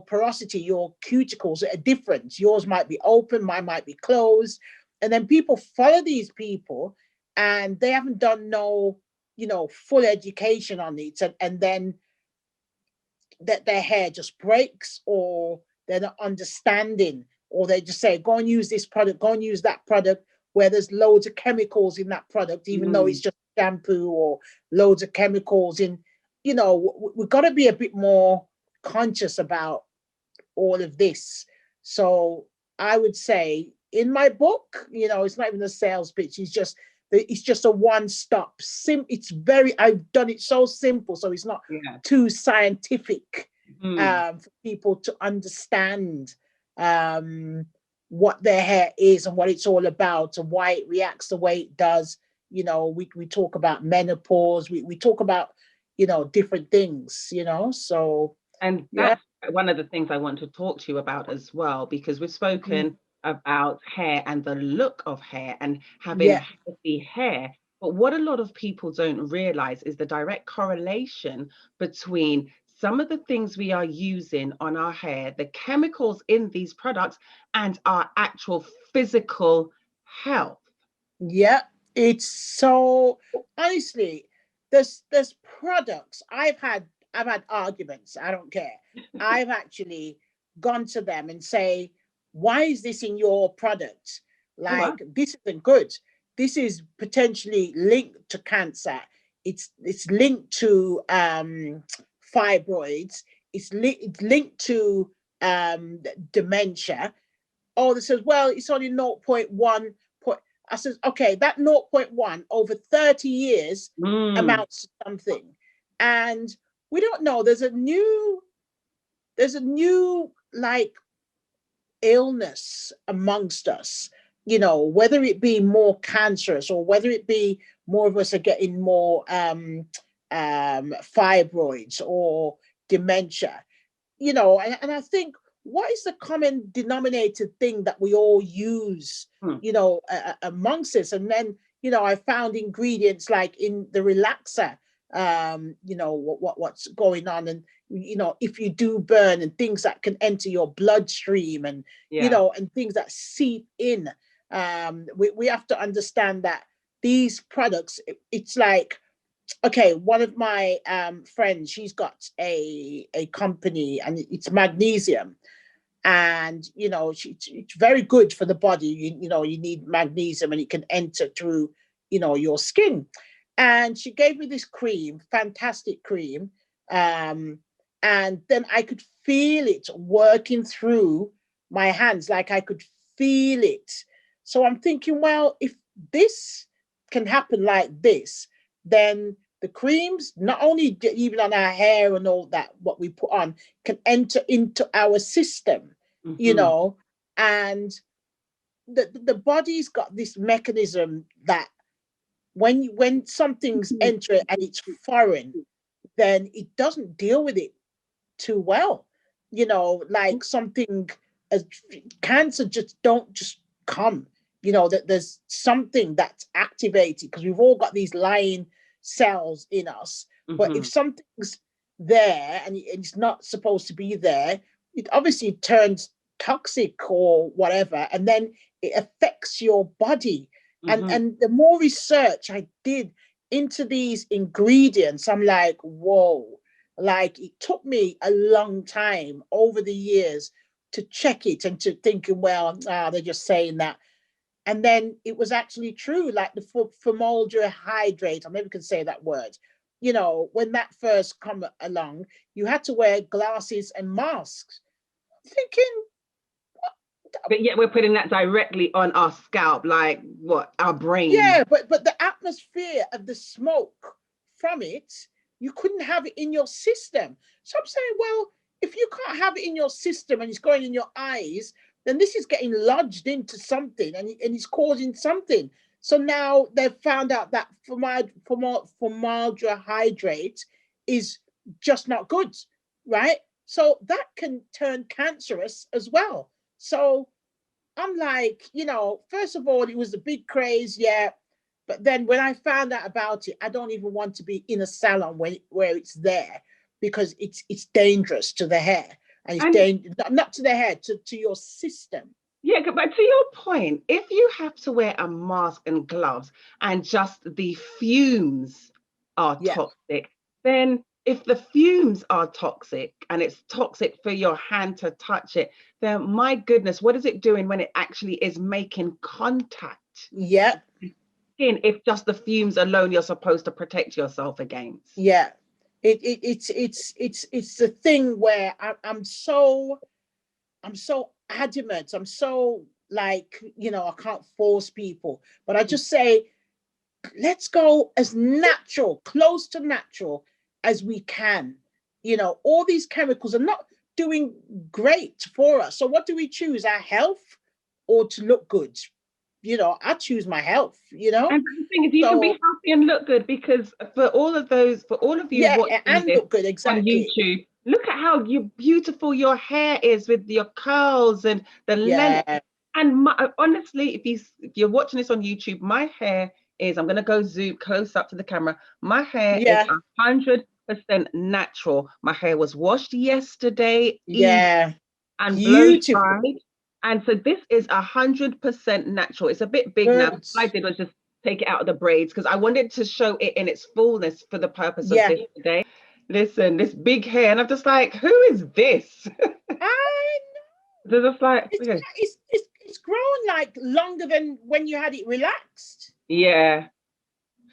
porosity, your cuticles are different. Yours might be open, mine might be closed. And then people follow these people, and they haven't done no full education on it, and then that their hair just breaks, or they're not understanding, or they just say, go and use this product, go and use that product, where there's loads of chemicals in that product, even though it's Hmm. just shampoo, or loads of chemicals in. We've got to be a bit more conscious about all of this. So I would say in my book, it's not even a sales pitch, it's just It's just a one-stop. It's I've done it so simple, so it's not too scientific for people to understand what their hair is and what it's all about and why it reacts the way it does. You know, we talk about menopause, we talk about, you know, different things, you know, so. And that's one of the things I want to talk to you about as well, because we've spoken about hair and the look of hair and having healthy hair. But what a lot of people don't realize is the direct correlation between some of the things we are using on our hair, the chemicals in these products, and our actual physical health. Yeah, it's so, honestly, there's products I've had arguments. I don't care. I've actually gone to them and say, why is this in your product? Like, this isn't good. This is potentially linked to cancer. It's linked to fibroids. It's linked to dementia. Oh, this says, well, it's only 0.1. I says, okay, that 0.1 over 30 years amounts to something. And we don't know. There's a new like illness amongst us, you know, whether it be more cancerous or whether it be more of us are getting more fibroids or dementia, you know, and I think, what is the common denominator thing that we all use, you know, amongst us? And then, you know, I found ingredients like in the relaxer, you know, what's going on. And, you know, if you do burn, and things that can enter your bloodstream, and, you know, and things that seep in. We have to understand that these products, it's like, okay, one of my friends, she's got a company, and it's magnesium. And, you know, it's very good for the body. You know, you need magnesium, and it can enter through, you know, your skin. And she gave me this cream, fantastic cream. And then I could feel it working through my hands, like I could feel it. So I'm thinking, well, if this can happen like this, then the creams, not only even on our hair and all that, what we put on, can enter into our system, you know, and the body's got this mechanism that when something's entering and it's foreign, then it doesn't deal with it too well. You know, like something as cancer don't just come, you know, that there's something that's activated, because we've all got these lying cells in us. But if something's there and it's not supposed to be there, it obviously turns toxic or whatever, and then it affects your body. And the more research I did into these ingredients, I'm like, whoa. Like, it took me a long time over the years to check it and to thinking, well, they're just saying that. And then it was actually true, like the formaldehyde, I never can say that word. You know, when that first come along, you had to wear glasses and masks. I'm thinking, but yet we're putting that directly on our scalp, like what, our brain. Yeah, but the atmosphere of the smoke from it, you couldn't have it in your system. So I'm saying, well, if you can't have it in your system and it's going in your eyes, then this is getting lodged into something, and it's causing something. So now they've found out that formaldehyde is just not good, right? So that can turn cancerous as well. So I'm like, you know, first of all, it was a big craze, yeah. But then when I found out about it, I don't even want to be in a salon where it's there, because it's dangerous to the hair, and it's dangerous not to the hair, to your system. Yeah, but to your point, if you have to wear a mask and gloves and just the fumes are toxic, then if the fumes are toxic and it's toxic for your hand to touch it, then my goodness, what is it doing when it actually is making contact? Yeah. If just the fumes alone you're supposed to protect yourself against. Yeah. It's the thing where I'm so adamant. I'm so, like, you know, I can't force people, but I just say, let's go as natural, close to natural as we can. You know, all these chemicals are not doing great for us. So what do we choose, our health or to look good? You know, I choose my health, you know. And the thing is, you can be So healthy and look good, because for all of you yeah, watching and this look good, on exactly. YouTube, look at how beautiful your hair is with your curls and the length. Yeah, And honestly, if you're watching this on YouTube, my hair is, I'm gonna go zoom close up to the camera. My hair is yeah, 100% natural. My hair was washed yesterday evening yeah. and blow Beautiful. dried. And so this is 100% natural. It's a bit big now. Good. What I did was just take it out of the braids because I wanted to show it in its fullness for the purpose of Yeah. this today. Listen, this big hair, and I'm just like, who is this? I They're just like, it's okay. it's grown like longer than when you had it relaxed. Yeah.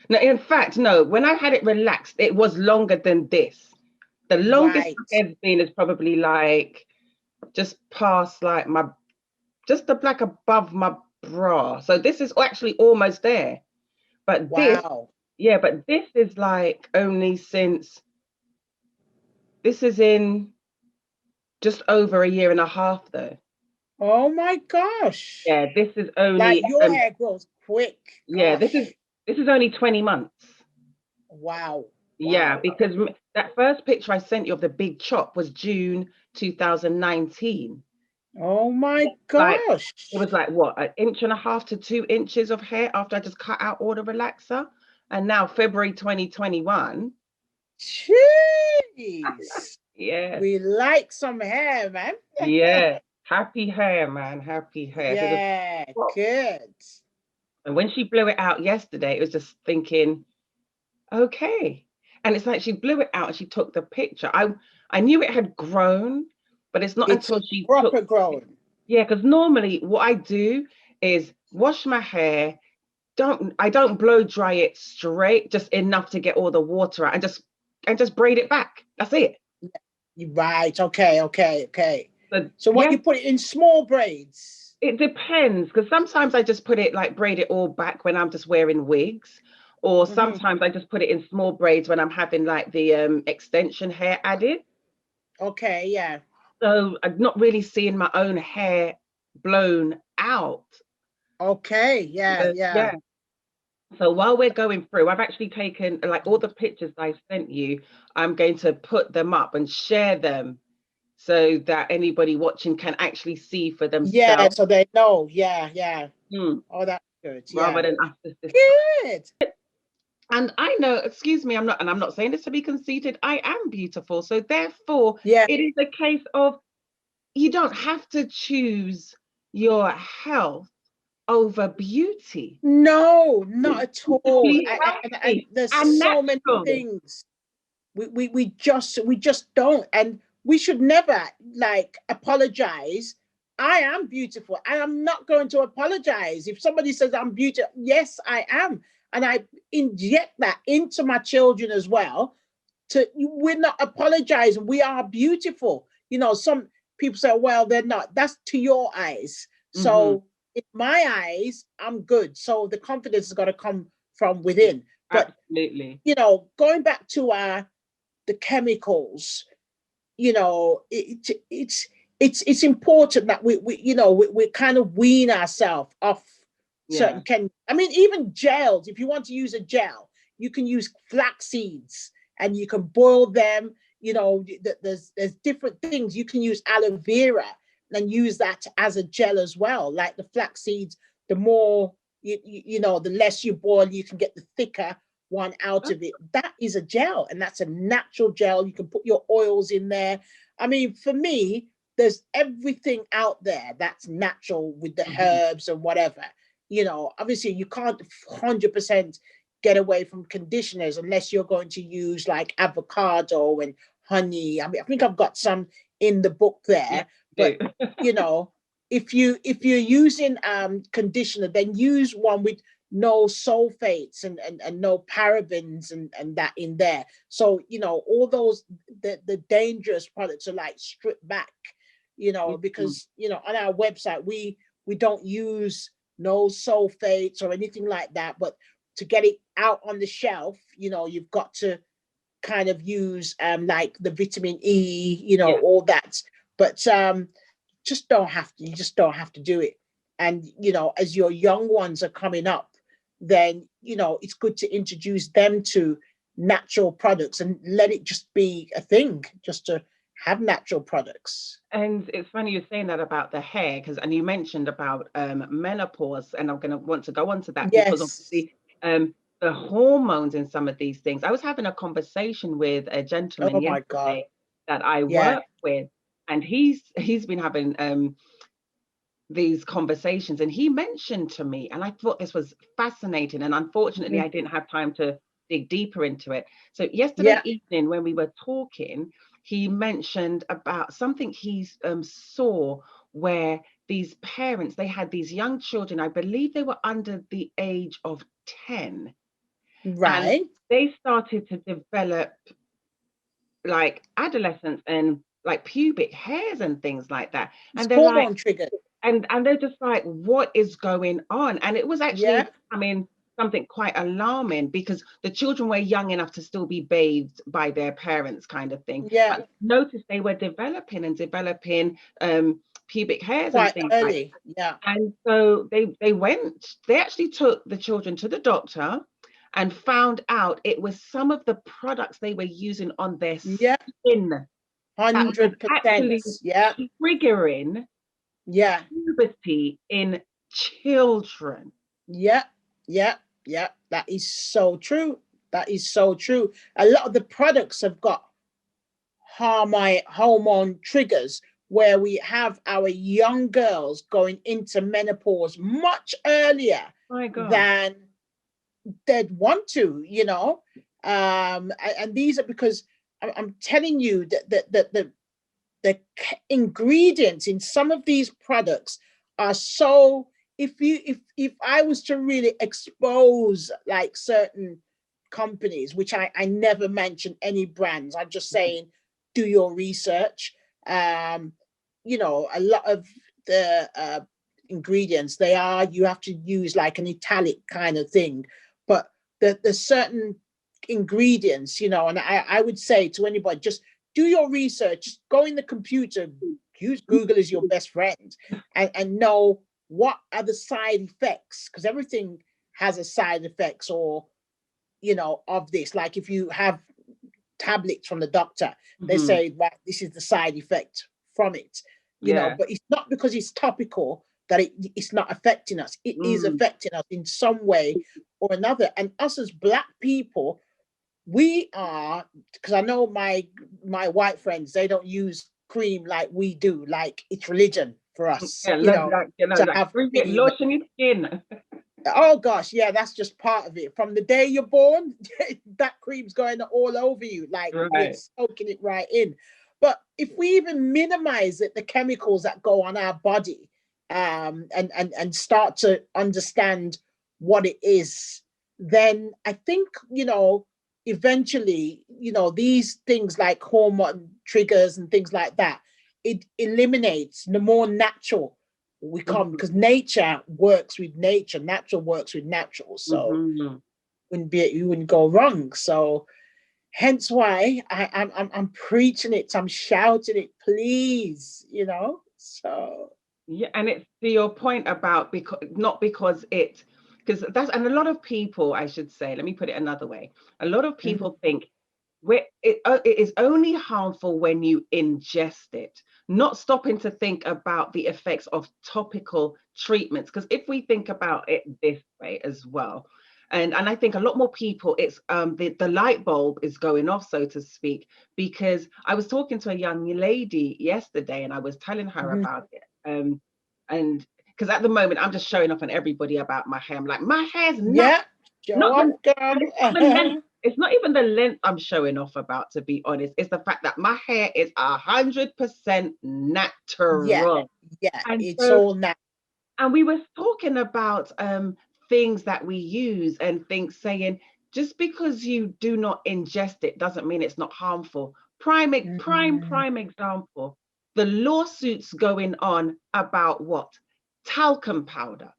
No, in fact, no, when I had it relaxed, it was longer than this. The longest Right. I've ever been is probably like just past like my, just the black above my bra. So this is actually almost there. But this, Wow. yeah, but this is like only since, this is in just over a year and a half though. Oh my gosh. Yeah, this is Like only, your hair grows quick. yeah, Gosh. this is only 20 months. Wow. Yeah, Wow. because that first picture I sent you of the big chop was June 2019. Oh my Like it gosh. was like what, an inch and a half to 2 inches of hair after I just cut out all the relaxer. And now February 2021. Jeez. Yeah, We like some hair, man. yeah. Happy hair, man. Happy hair. So Yeah, good. and when she blew it out yesterday, it was just thinking, okay. And it's like she blew it out and she took the picture. I knew it had grown, but it's not It's until she took, proper grown. yeah, because normally what I do is wash my hair. I don't blow dry it straight, just enough to get all the water out and just braid it back. That's it. Right. Okay. Okay. Okay. But So what yes, you put it in small braids? it depends, because sometimes I just put it like braid it all back when I'm just wearing wigs, or Hmm. sometimes I just put it in small braids when I'm having like the extension hair added. Okay. Yeah. So I'm not really seeing my own hair blown out. Okay. Yeah. Yeah. Yeah. So while we're going through, I've actually taken like all the pictures I sent you. I'm going to put them up and share them so that anybody watching can actually see for Yeah. themselves. So they know. Yeah. Yeah. Hmm. Oh, that's good. Rather Yeah. than us just. Good. And I know, excuse me, I'm not saying this to be conceited. I am beautiful. So therefore, Yeah. it is a case of you don't have to choose your health over beauty. No, not at all. Be And healthy there's and so many natural. things we just don't, and we should never like apologize. I am beautiful and I'm not going to apologize. If somebody says I'm beautiful, yes I am, and I inject that into my children as well. We're not apologizing, we are beautiful. You know, some people say, well, they're not. That's to your eyes. Hmm. So in my eyes, I'm good. So the confidence has got to come from within. But Absolutely. going back to the chemicals, it's important that we kind of wean ourselves off certain Yeah. I mean, even gels. If you want to use a gel, you can use flax seeds and you can boil them. There's different things. You can use aloe vera and use that as a gel as well. Like the flax seeds, the more the less you boil, you can get the thicker one out of it. That is a gel, and that's a natural gel. You can put your oils in there. I mean, for me, there's everything out there that's natural with the Mhm. herbs and whatever. Obviously you can't 100% get away from conditioners unless you're going to use like avocado and honey. I mean, I think I've got some in the book Yeah. there, Do. but you know, if you're using conditioner, then use one with no sulfates and no parabens and that in there. So all those the dangerous products are like stripped back, Mhm. because on our website we don't use no sulfates or anything like that. But to get it out on the shelf, you know, you've got to kind of use like the vitamin E, you know, all that. But just don't have to, you just don't have to do it. And, you know, as your young ones are coming up, then, you know, it's good to introduce them to natural products and let it just be a thing, just to have natural products. And it's funny you're saying that about the hair, because and you mentioned about menopause, and I'm going to want to go on to that because Yes. obviously the hormones in some of these things. I was having a conversation with a gentleman Oh my God. yesterday that I Yeah. work with, and he's been having these conversations, and he mentioned to me, and I thought this was fascinating, and unfortunately I didn't have time to dig deeper into it. So yesterday Yeah. evening when we were talking, he mentioned about something he saw where these parents, they had these young children, I believe they were under the age of 10, and Right. they started to develop like adolescence and like pubic hairs and things like that, It's and they're like, hormone triggered. and they're just like, what is going on? And it was Yeah. actually, I mean, something quite alarming because the children were young enough to still be bathed by their parents, kind of thing. Yeah. But notice they were developing pubic hairs and Quite things like early. Yeah. that. And so they actually took the children to the doctor and found out it was some of the products they were using on their Yeah. skin that was 100%. actually Yeah. triggering Yeah. puberty in children. Yeah. Yeah. Yeah. That is so true. That is so true. A lot of the products have got hormone triggers where we have our young girls going into menopause much earlier My God. than they'd want to, you know. And these are because I'm telling you that the ingredients in some of these products are so, if I was to really expose like certain companies, which I never mention any brands, I'm just saying do your research. um you know, a lot of the ingredients, they are, you have to use like an italic kind of thing, but the certain ingredients, you know, and I would say to anybody, just do your research, just go in the computer, use Google as your best friend, and know what are the side effects, because everything has a side effects, or you know, of this. Like if you have tablets from the doctor, they Mhm. say, right, this is the side effect from it, you know, Yeah. but it's not because it's topical that it's not affecting us. It is Mm. affecting us in some way or another. And us as Black people, we are, because I know my white friends, they don't use cream like we do, like it's religion for us, Yeah, you know, like, you know, to like have bring it, cream. lotion your skin. Oh gosh, yeah, that's just part of it. From the day you're born, that cream's going all over you, like you're Right. soaking it right in. But if we even minimize it, the chemicals that go on our body, and start to understand what it is, then I think, you know, eventually, you know, these things like hormone triggers and things like that, it eliminates the more natural we come, Mhm. because nature works with nature, natural works with natural, so Mhm. you wouldn't go wrong. So hence why I'm preaching it, I'm shouting it, please, you know. So Yeah, and it's to your point about because not because it because that's and a lot of people, I should say, let me put it another way. A lot of mhm. people think it is only harmful when you ingest it, not stopping to think about the effects of topical treatments. Because if we think about it this way as well, and I think a lot more people, it's the light bulb is going off, so to speak, because I was talking to a young lady yesterday and I was telling her Mhm. about it. And because at the moment I'm just showing off on everybody about my hair. I'm like, my hair's Yeah, show not the up, and it's not the girl. length. It's not even the length I'm showing off about, to be honest. It's the fact that my hair is 100% Yeah, natural. yeah, And it's so, all natural. and we were talking about things that we use and things saying just because you do not ingest it doesn't mean it's not harmful. Prime example. The lawsuits going on about what? Talcum powder.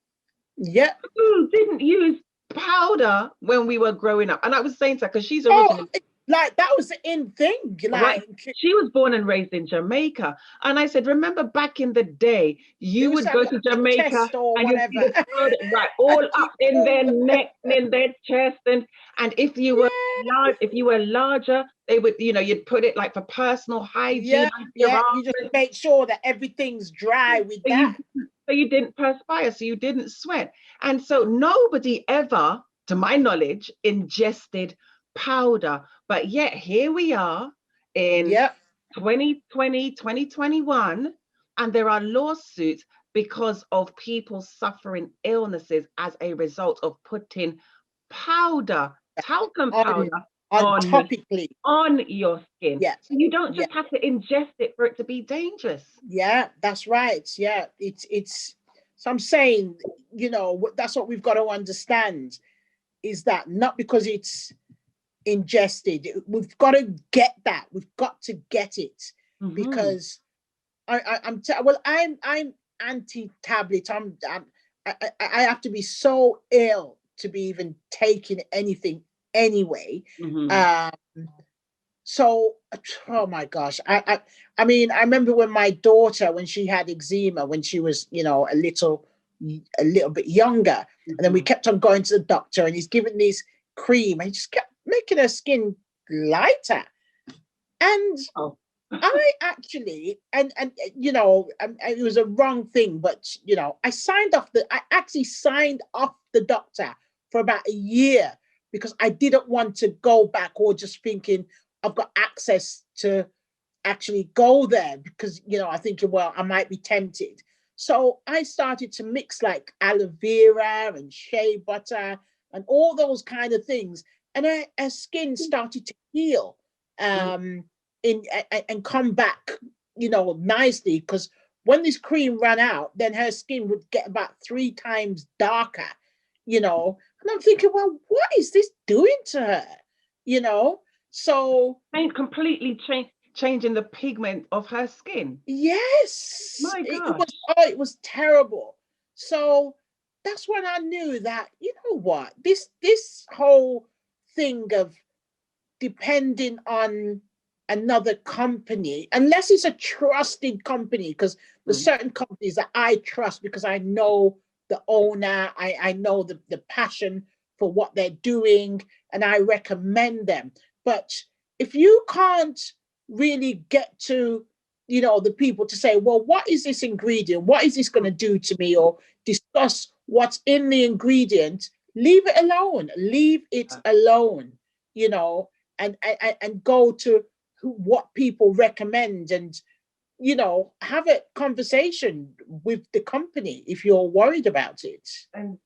Yeah, Who didn't use powder when we were growing up. And I was saying to her, because she's Oh, originally like that was the in thing. right. Like She was born and raised in Jamaica. And I said, remember back in the day, they you used to would have go it to on their Jamaica chest or and you see whatever. the powder, right, all You up in pull their the neck and in their chest. And if you were yeah, large, if you were larger, they would, you'd put it like for personal hygiene yeah, under your yeah. arm. You just make sure that everything's dry with So that. you didn't perspire, so you didn't sweat. And so nobody ever, to my knowledge, ingested powder. But yet here we are in Yeah. 2020, 2021, and there are lawsuits because of people suffering illnesses as a result of putting powder, talcum On powder on on topically. your skin. Yeah. So you don't Yeah. just have to ingest it for it to be dangerous. Yeah, that's right. Yeah. It's so I'm saying, that's what we've got to understand is that not because it's ingested, we've got to get that. We've got to get it Mhm. because I'm anti-tablet. I have to be so ill to be even taking anything anyway. Mhm. Um, so oh my gosh, I mean, I remember when my daughter, when she had eczema, when she was a little bit younger, and then we Mhm. kept on going to the doctor, and he's giving this cream, and he just kept making her skin lighter, and Oh. I actually, and it was a wrong thing, but I actually signed off the doctor for about a year because I didn't want to go back or just thinking I've got access to actually go there because, I think, well, I might be tempted. So I started to mix like aloe vera and shea butter and all those kind of things. And her skin started to heal. Mm. In and come back, nicely. Because when this cream ran out, then her skin would get about 3 times darker, And I'm thinking, well, what is this doing to her? You know? So Ain't completely changing the pigment of her skin. yes, My it was gosh. it was terrible. So that's when I knew that, you know what, this whole thing of depending on another company, unless it's a trusted company, because there's Mm. certain companies that I trust because I know the owner, I know the passion for what they're doing, and I recommend them. But if you can't really get to, the people to say, well, what is this ingredient? What is this going to do to me? Or discuss what's in the ingredient, leave it alone. Leave it alone, you know, and go to what people recommend, and have a conversation with the company if you're worried about it. And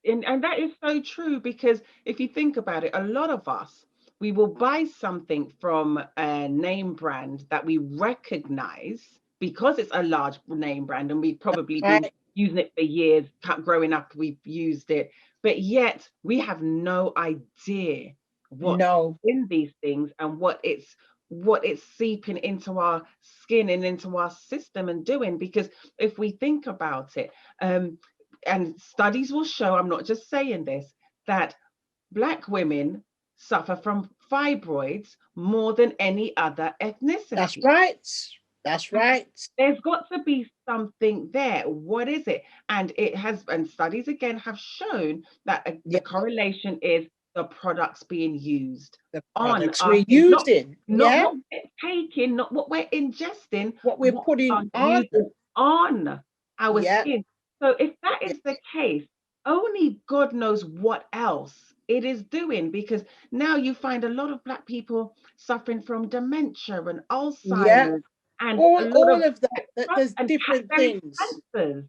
that is so true, because if you think about it, a lot of us, we will buy something from a name brand that we recognize because it's a large name brand and we've probably been Right. using it for years. Growing up, we've used it, but yet we have no idea what's No. in these things and what it's seeping into our skin and into our system and doing. Because if we think about it, and studies will show, I'm not just saying this, that Black women suffer from fibroids more than any other That's ethnicity. right. That's right. There's got to be something there. What is it? And studies again have shown that the Yeah. correlation is the products being used The on products our we're skin, not using. not Yeah. what we're taking, not what we're ingesting, What we're what we putting are on. using on our Yeah. skin. So if that Yeah. is the case, only God knows what else it is doing, because now you find a lot of Black people suffering from dementia and Yeah. Alzheimer's and a lot All of of that. There's different very things. cancers.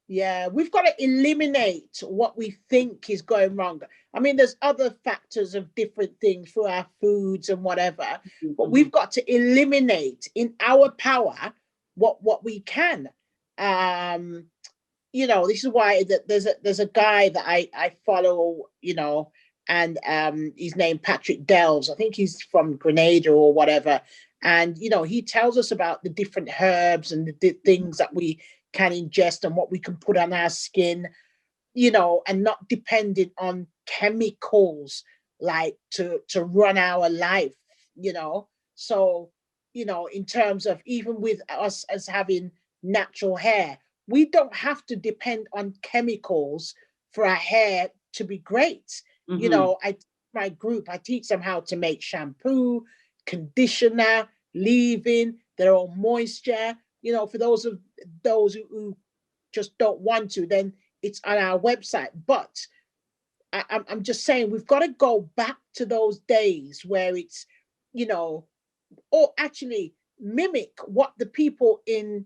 Yeah, we've got to eliminate what we think is going wrong. I mean, there's other factors of different things for our foods and whatever, but Mhm. we've got to eliminate in our power what we can. Um, this is why there's a guy that I follow, and he's named Patrick Delves. I think he's from Grenada or whatever. And he tells us about the different herbs and the things that we can ingest and what we can put on our skin. you know, and not dependent on chemicals like to run our life, you know. So, you know, in terms of even with us as having natural hair, we don't have to depend on chemicals for our hair to be great. You Mm-hmm. know, my group, I teach them how to make shampoo, conditioner, leave-in, their own moisture. You know, for those who just don't want to, then it's on our website. But I'm just saying we've got to go back to those days where it's, you know, or actually mimic what the people in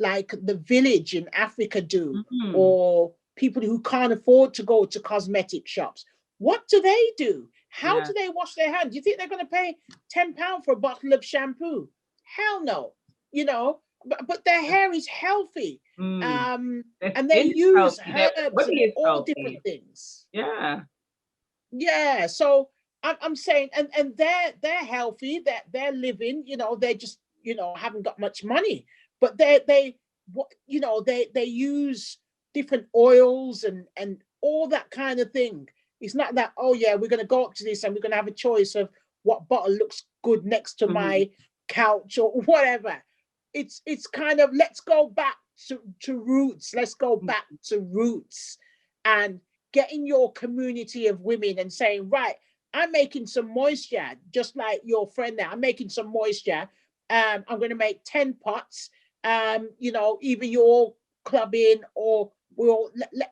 like the village in Africa do, Mm-hmm. or people who can't afford to go to cosmetic shops. What do they do? How Yeah. do they wash their hands? Do you think they're going to pay £10 for a bottle of shampoo? Hell no. You know, but their hair is healthy. Mm. Um, Their and they skin is use healthy. Their herbs body and is all different healthy. things. Yeah. Yeah, so I'm saying, and they're healthy, they're living, you know, they just, you know, haven't got much money, but they what, you know, they use different oils and all that kind of thing. It's not that, oh yeah, we're gonna go up to this and we're gonna have a choice of what bottle looks good next to Mm-hmm. my couch or whatever. It's kind of, let's go back to roots. Let's go back to roots and get in your community of women and saying, right, I'm making some moisture, just like your friend there. I'm making some moisture. I'm going to make 10 pots. You know, either you're clubbing or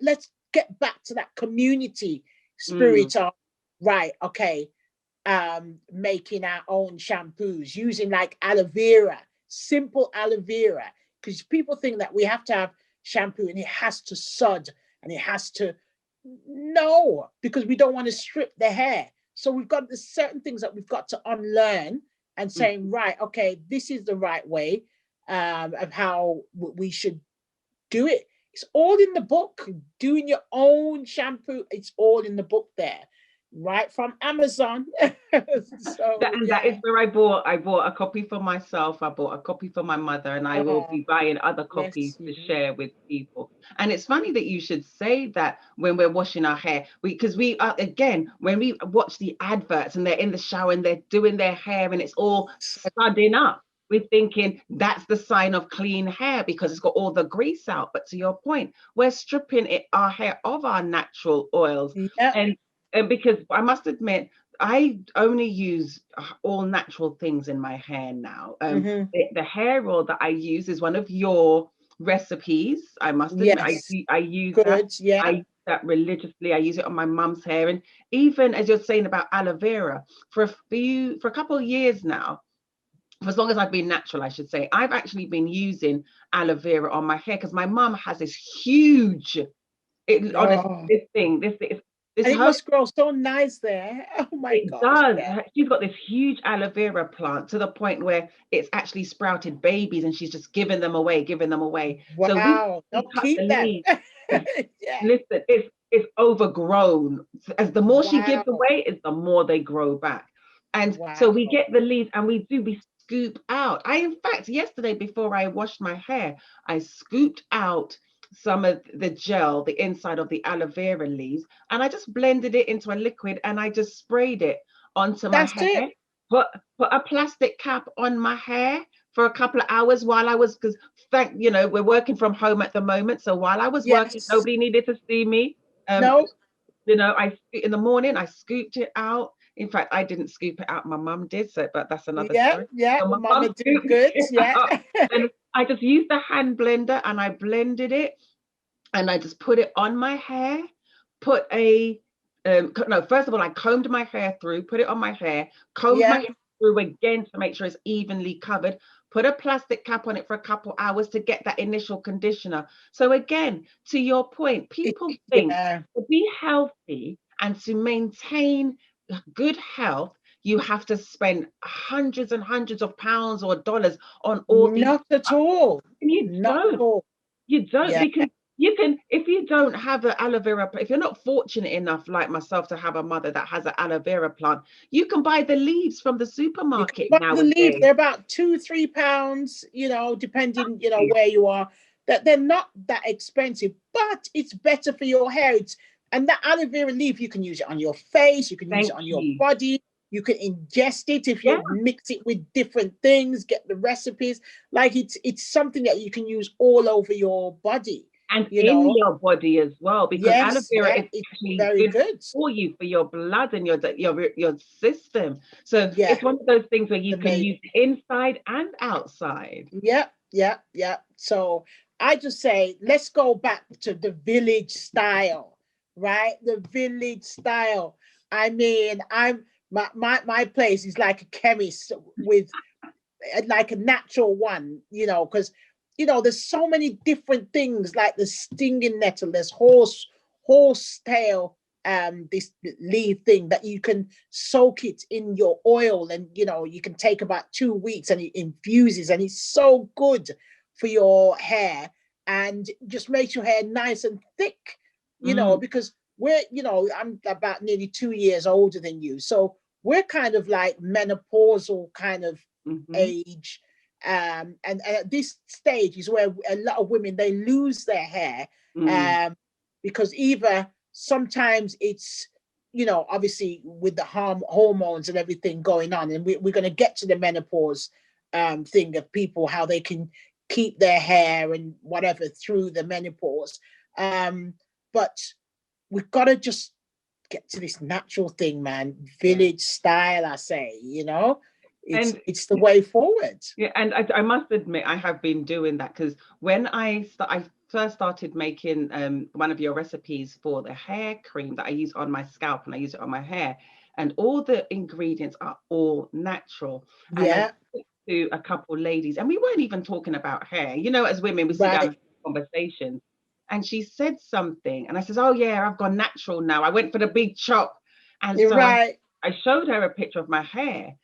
let's get back to that community Mm. spirit of, right, okay, making our own shampoos, using like aloe vera, simple aloe vera, because people think that we have to have shampoo and it has to sud and it has to, no, because we don't want to strip the hair. So we've got the certain things that we've got to unlearn and saying, right, okay, this is the right way of how we should do it. It's all in the book. Doing your own shampoo, it's all in the book there, right from Amazon. So That is yeah. where I bought a copy for myself. I bought a copy for my mother, and I will Oh, be buying other copies bless to you. share with people. And it's funny that you should say that when we're washing our hair, because we are, again, when we watch the adverts and they're in the shower and they're doing their hair and it's all sudding up, we're thinking that's the sign of clean hair because it's got all the grease out. But to your point, we're stripping our hair of our natural oils. Yeah. And because I must admit, I only use all natural things in my hair now. Mm-hmm. The hair oil that I use is one of your recipes. I must admit, Yes. I use that. Good. I Yeah. use that religiously. I use it on my mum's hair, and even as you're saying about aloe vera, for a couple of years now, for as long as I've been natural, I should say, I've actually been using aloe vera on my hair because my mum has this huge, honestly, Oh. this And it herb. must grow so nice there. Oh my It gosh. does. Yeah. She's got this huge aloe vera plant to the point where it's actually sprouted babies and she's just giving them away, giving them away. So Wow. we Don't cut the keep them. leaves. Yeah. Listen, it's overgrown. As the more she gives Wow. away, is the more they grow back. And so we Wow. get the leaves and we scoop out. In fact, yesterday before I washed my hair, I scooped out some of the gel, the inside of the aloe vera leaves, and I just blended it into a liquid and I just sprayed it onto my That's hair. it. Put a plastic cap on my hair for a couple of hours while I was, because we're working from home at the moment. So while I was working, Yes. nobody needed to see me. Um, No. in the morning I scooped it out. In fact, I didn't scoop it out, my mum did, so but that's another Yeah. story. Yeah. So my Mama mum did scooped good. it Yeah. out, and I just used the hand blender and I blended it and I just put it on my hair. Put a no, first of all, I combed my hair through, put it on my hair, combed my Yeah. hair through again to make sure it's evenly covered, put a plastic cap on it for a couple hours to get that initial conditioner. So again, to your point, people think Yeah. to be healthy and to maintain good health, you have to spend hundreds and hundreds of pounds or dollars on all these. Not at all. And you Not at don't. all. You don't, Yeah. because you can, if you don't have an aloe vera, if you're not fortunate enough, like myself, to have a mother that has an aloe vera plant, you can buy the leaves from the You can supermarket buy the leaves. nowadays. They're about £2, £3, you know, depending, you know, where you are. that they're not that expensive, but it's better for your hair. And that aloe vera leaf, you can use it on your face, you can use it Thank on your you. body, you can ingest it if Yeah. you mix it with different things, get the recipes. Like it's something that you can use all over your body, And you in know. your body as well, because aloe Yes, vera yeah, is it's actually very good good. for you, for your blood and your system. So Yeah, it's one of those things where you can amazing. use inside and outside. Yeah, yeah, yeah. So I just say, let's go back to the village style, right? The village style. I mean, my place is like a chemist with like a natural one, you know, because there's so many different things like the stinging nettle, there's horsetail, this leaf thing that you can soak it in your oil, and you can take about 2 weeks and it infuses, and it's so good for your hair and just makes your hair nice and thick, Mm, because I'm about nearly 2 years older than you, so we're kind of like menopausal kind of mhm, age, and at this stage is where a lot of women, they lose their hair, mm. um, because either sometimes it's obviously with the hormones and everything going on, and we're going to get to the menopause thing of people, how they can keep their hair and whatever through the menopause, but we've got to just get to this natural thing, man. Yeah. Village style, I say, And it's the way forward. yeah, and I must admit, I have been doing that, because when I first started making one of your recipes for the hair cream that I use on my scalp and I use it on my hair, and all the ingredients are all natural. And I Yeah, spoke to a couple ladies, and we weren't even talking about hair. As women, we sit down and right. have conversations. And she said something, and I says, "Oh yeah, I've gone natural now. I went for the big chop." And You're so right. I showed her a picture of my hair,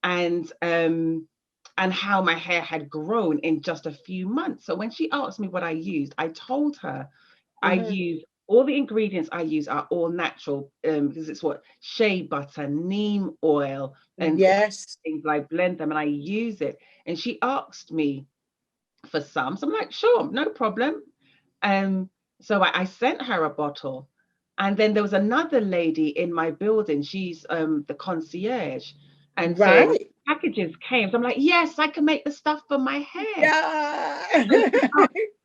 and how my hair had grown in just a few months. So when she asked me what I used, I told her I Hmm. use all the ingredients I use are all natural, because it's what shea butter, neem oil, and all Yes. things. I blend them and I use it. And she asked me for some, so I'm like, sure, no problem. Um, so I sent her a bottle. And then there was another lady in my building. She's the concierge. And so Right. packages came. So I'm like, yes, I can make the stuff for my hair. Yeah. So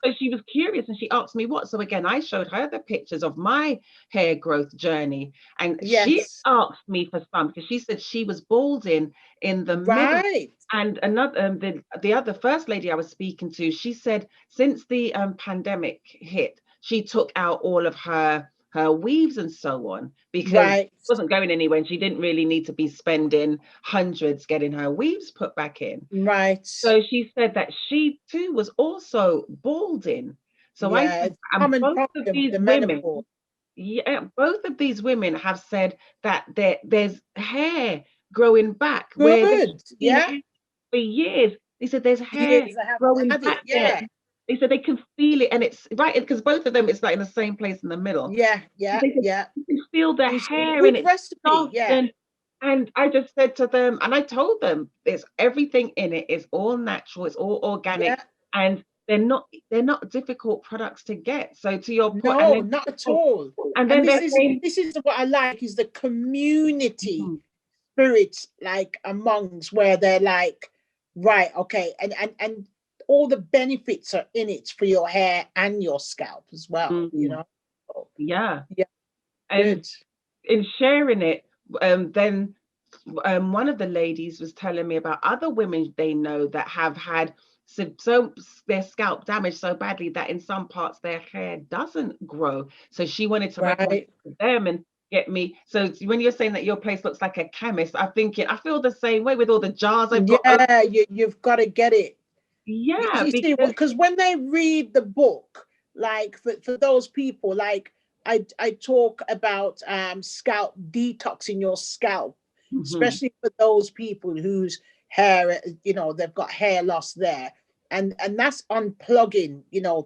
so she was curious and she asked me what. So again, I showed her the pictures of my hair growth journey. And she Yes. asked me for some because she said she was balding in the middle. Right. And another, the other first lady I was speaking to, she said since the pandemic hit, she took out all of her weaves and so on, because Right. wasn't going anywhere and she didn't really need to be spending hundreds getting her weaves put back in. Right. So she said that she too was also balding. So I Yeah. said, It's a and common both of problem, these the women, menopause. yeah, both of these women have said that there's hair growing back where they've Good. been Yeah. hair for years. They said there's hair Years I haven't growing had it. back there. Yeah. They said they can feel it, and it's right because both of them it's like in the same place in the middle. Yeah. Yeah. They said Yeah. you can feel the It's a hair and good it's recipe. soft, Yeah. and I just said to them, and I told them, there's everything in it. It's all natural. It's all organic, Yeah. and they're not difficult products to get. So to your point, No, not at all. and And then this they're is saying, this is what I like, is the community mhm, spirit, like amongst, where they're like, right, okay, and all the benefits are in it for your hair and your scalp as well, mhm, So, yeah, yeah, and good. in sharing it, then one of the ladies was telling me about other women they know that have had so their scalp damaged so badly that in some parts their hair doesn't grow. So she wanted to recommend Right. it to them and get me. So when you're saying that your place looks like a chemist, I'm thinking I feel the same way with all the jars I've got open. Yeah, you've got to get it. Yeah, You see, because because when they read the book, like for those people, like I talk about scalp detoxing your scalp, mhm, especially for those people whose hair, they've got hair loss there, and that's unplugging,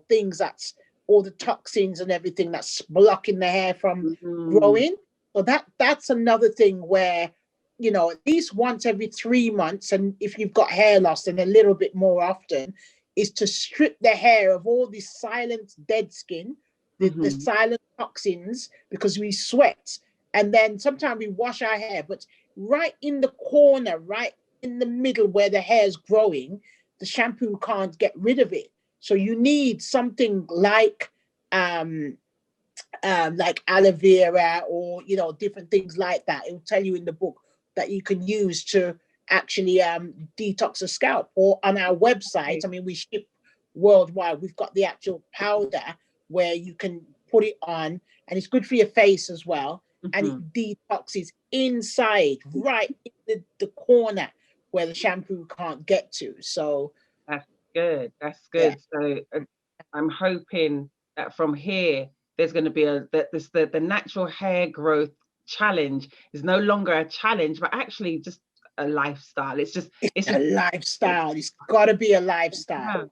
things that's all the toxins and everything that's blocking the hair from mhm, growing. So that's another thing where at least once every 3 months, and if you've got hair loss, then a little bit more often, is to strip the hair of all this silent dead skin, the silent toxins, because we sweat. And then sometimes we wash our hair, but right in the corner, right in the middle where the hair is growing, the shampoo can't get rid of it. So you need something like aloe vera, or different things like that. It will tell you in the book that you can use to actually detox the scalp. Or on our website, I mean, we ship worldwide. We've got the actual powder where you can put it on, and it's good for your face as well. And it detoxes inside, right in the corner where the shampoo can't get to. So that's good. That's yeah. good. So I'm hoping that from here there's going to be the natural hair growth challenge is no longer a challenge, but actually just a lifestyle. It's a lifestyle. It's got to be a lifestyle.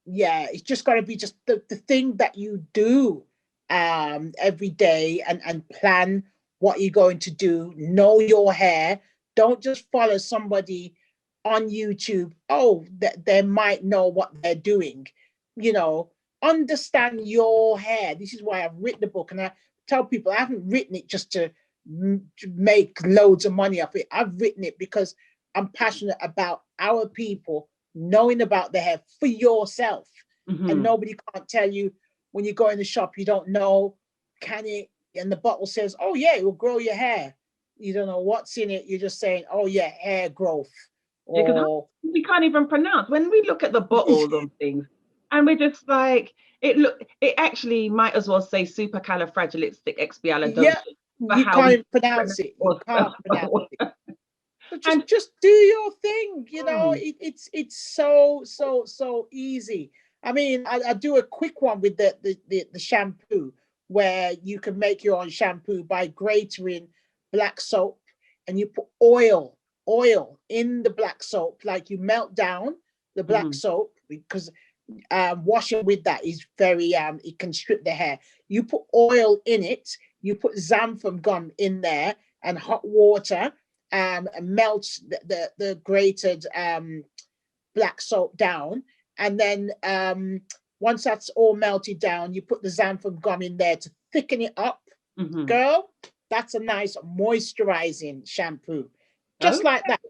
Yeah, it's just got to be just the thing that you do every day, and plan what you're going to do. Know your hair. Don't just follow somebody on YouTube. Oh, they might know what they're doing. Understand your hair. This is why I've written the book, and I tell people I haven't written it just to make loads of money off it. I've written it because I'm passionate about our people knowing about the hair for yourself. And nobody can't tell you when you go in the shop, you don't know, can it? And the bottle says, oh yeah, it will grow your hair. You don't know what's in it. You're just saying, oh yeah, hair growth. Or we can't even pronounce. When we look at the bottles of things, and we're just like, it actually might as well say supercalifragilisticexpialidocious. Yeah, you can't pronounce it. You can't pronounce it. So just do your thing, it's so easy. I mean, I do a quick one with the shampoo, where you can make your own shampoo by grating black soap, and you put oil in the black soap, like you melt down the black soap, because washing with that is very it can strip the hair. You put oil in it, you put xanthan gum in there and hot water, and melts the grated black soap down. And then once that's all melted down, you put the xanthan gum in there to thicken it up. Girl, that's a nice moisturizing shampoo. Just like that.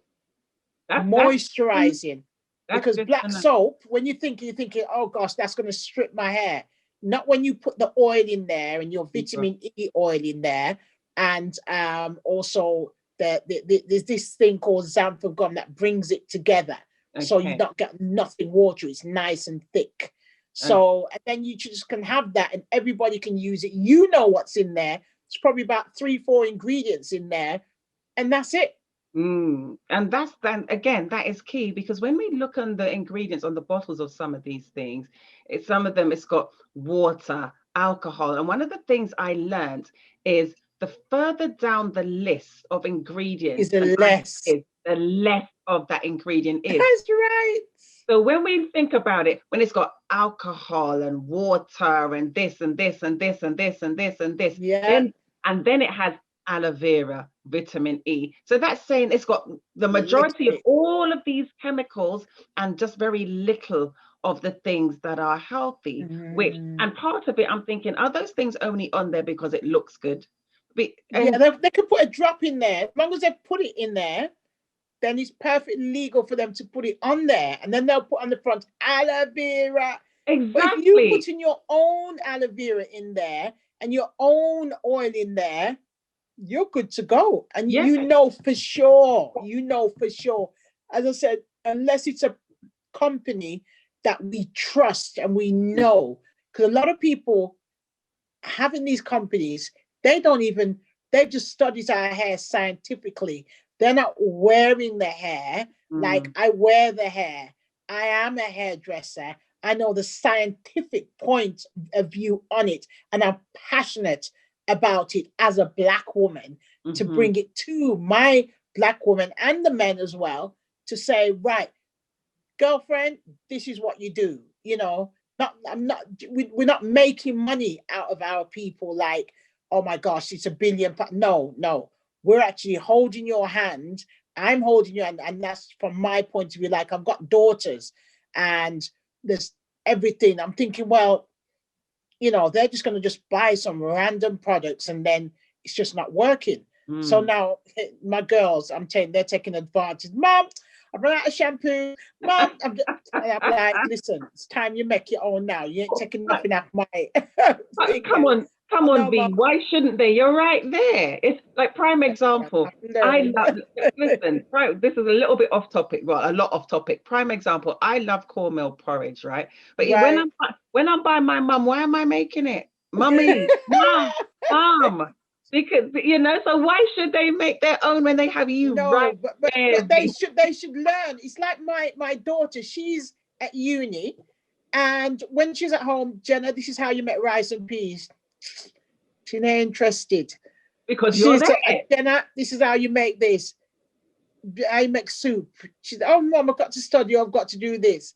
Moisturizing. Because black soap, when you're thinking, oh gosh, that's going to strip my hair. Not when you put the oil in there and your vitamin E oil in there. And also there's this thing called xanthan gum that brings it together. So you don't get nothing watery. It's nice and thick. So and then you just can have that, and everybody can use it. You know what's in there. It's probably about 3-4 ingredients in there, and that's it. And that's then again, that is key, because when we look on the ingredients on the bottles of some of these things, some of them it's got water, alcohol. And one of the things I learned is the further down the list of ingredients, the less of that ingredient is. That's right. So when we think about it, when it's got alcohol and water and this and this and this and this and this and this, and then it has aloe vera, vitamin E. So that's saying it's got the majority of all of these chemicals and just very little of the things that are healthy. And part of it, I'm thinking, are those things only on there because it looks good? They could put a drop in there. As long as they put it in there, then it's perfectly legal for them to put it on there. And then they'll put on the front aloe vera. Exactly. But if you put in your own aloe vera in there and your own oil in there, you're good to go. And you know for sure. As I said, unless it's a company that we trust and we know. Because a lot of people having these companies, they've just studied our hair scientifically. They're not wearing the hair like I wear the hair. I am a hairdresser. I know the scientific point of view on it, and I'm passionate about it as a Black woman to bring it to my Black women and the men as well, to say, right, girlfriend, this is what you do. We're not making money out of our people like, oh my gosh, it's $1 billion. No. We're actually holding your hand. I'm holding your hand. And that's from my point of view. Like, I've got daughters, and there's everything. I'm thinking, well, you know, they're just going to just buy some random products and then it's just not working. So now my girls, I'm telling, they're taking advantage. Mom, I've run out of shampoo. Mom, I'm like, listen, it's time you make your own now. You ain't taking nothing out my Come on, no, V. Mom. Why shouldn't they? You're right there. It's like prime example. I love. Listen, this is a little bit off topic. Well, a lot off topic. Prime example. I love cornmeal porridge, right? But Right. when I'm by my mum, why am I making it, mummy, mom? Because you know. So why should they make their own when they have you right but there? they should learn. It's like my daughter. She's at uni, and when she's at home, Jenna, this is how you make rice and peas. She ain't interested. Because you're there. Jenna, this is how you make this. I make soup. She's, oh, Mom, I've got to study. I've got to do this.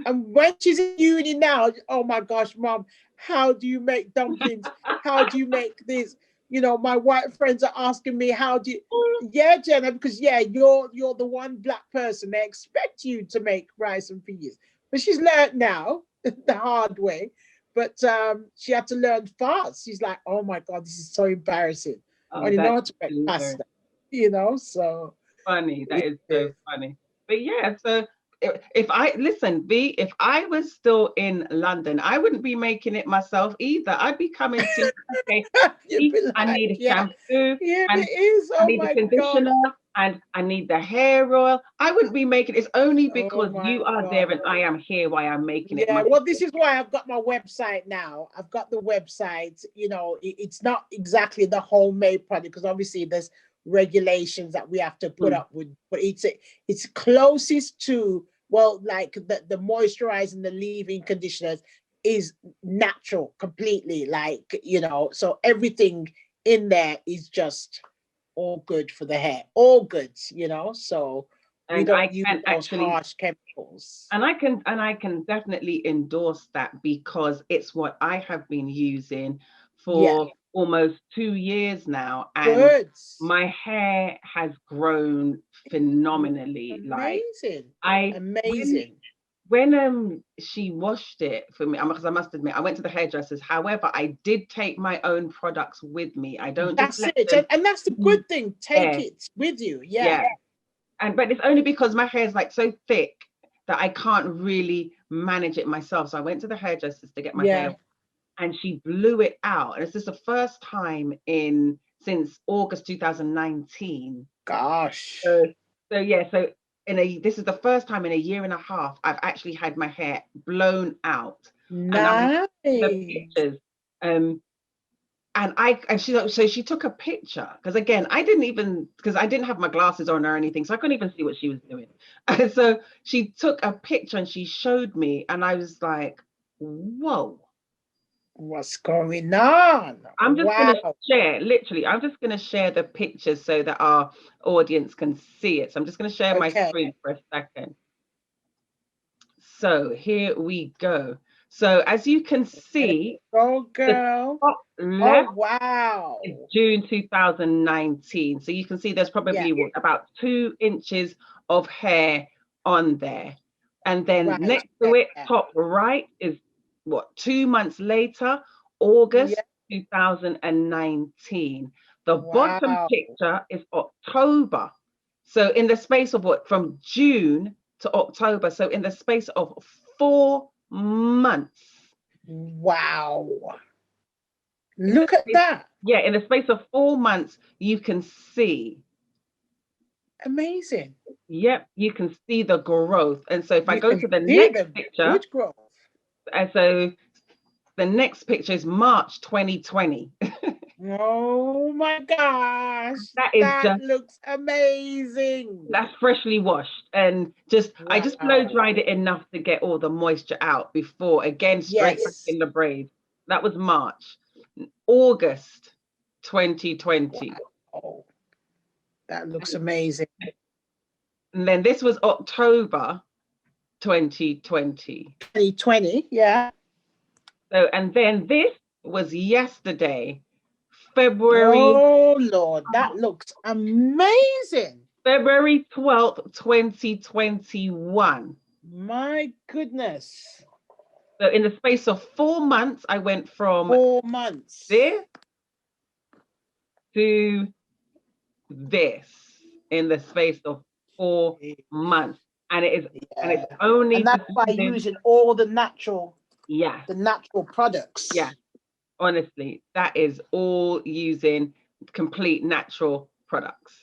And when she's in uni now, oh my gosh, Mom, how do you make dumplings? How do you make this? You know, my white friends are asking me, how do you? Yeah, Jenna, because you're the one black person. They expect you to make rice and peas. But she's learned now the hard way. But she had to learn fast. She's like, oh my God, this is so embarrassing. I only know how to make pasta, you know, so. Funny. That is so funny. But yeah, so if I listen, V, if I was still in London, I wouldn't be making it myself either. I'd be coming to, okay, I need a shampoo, and I need a conditioner, and I need the hair oil. I wouldn't be making it. It's only because you are there and I am here why I'm making it. Well, this is why I've got my website now. I've got the website. You know, it's not exactly the homemade product because obviously there's regulations that we have to put up with, but it's closest to, well, like the moisturizing, the leave-in conditioners is natural completely, like, you know, so everything in there is just all good for the hair, all good, you know, so we don't use those harsh chemicals. And I can definitely endorse that because it's what I have been using for almost 2 years now, and my hair has grown phenomenally. Amazing. Amazing. When she washed it for me, because I must admit, I went to the hairdressers. However, I did take my own products with me. I don't. That's it, and that's the good thing. Take it with you. But it's only because my hair is like so thick that I can't really manage it myself. So I went to the hairdressers to get my hair, and she blew it out. And it's just the first time since August 2019. Gosh. So this is the first time in a year and a half I've actually had my hair blown out. Nice. And the pictures. So she took a picture because again I didn't have my glasses on or anything, so I couldn't even see what she was doing. And so she took a picture and she showed me, and I was like, whoa, what's going on? I'm just gonna share, literally, I'm just gonna share the pictures so that our audience can see it. So I'm just gonna share my screen for a second. So here we go. So as you can see, girl. Wow. June 2019. So you can see there's probably about 2 inches of hair on there. And then next to it, top right, is 2 months later, August 2019. The bottom picture is October. So in the space of from June to October, so in the space of 4 months. Wow. Look at that. Yeah, in the space of 4 months, you can see. Amazing. Yep, you can see the growth. And so if I go to the next picture, good growth. And so the next picture is March 2020. Oh my gosh. That looks amazing. That's freshly washed. And I just blow dried it enough to get all the moisture out before, again, straight back in the braid. That was March. August 2020. Wow. That looks amazing. And then this was October 2020. 2020, yeah. So, and then this was yesterday, February. Oh Lord, that looks amazing. February 12th, 2021. My goodness. So in the space of 4 months, I went from 4 months. this to this in the space of 4 months. And it is, and it's only, and that's by using all the natural, the natural products. Yeah, honestly, that is all using complete natural products.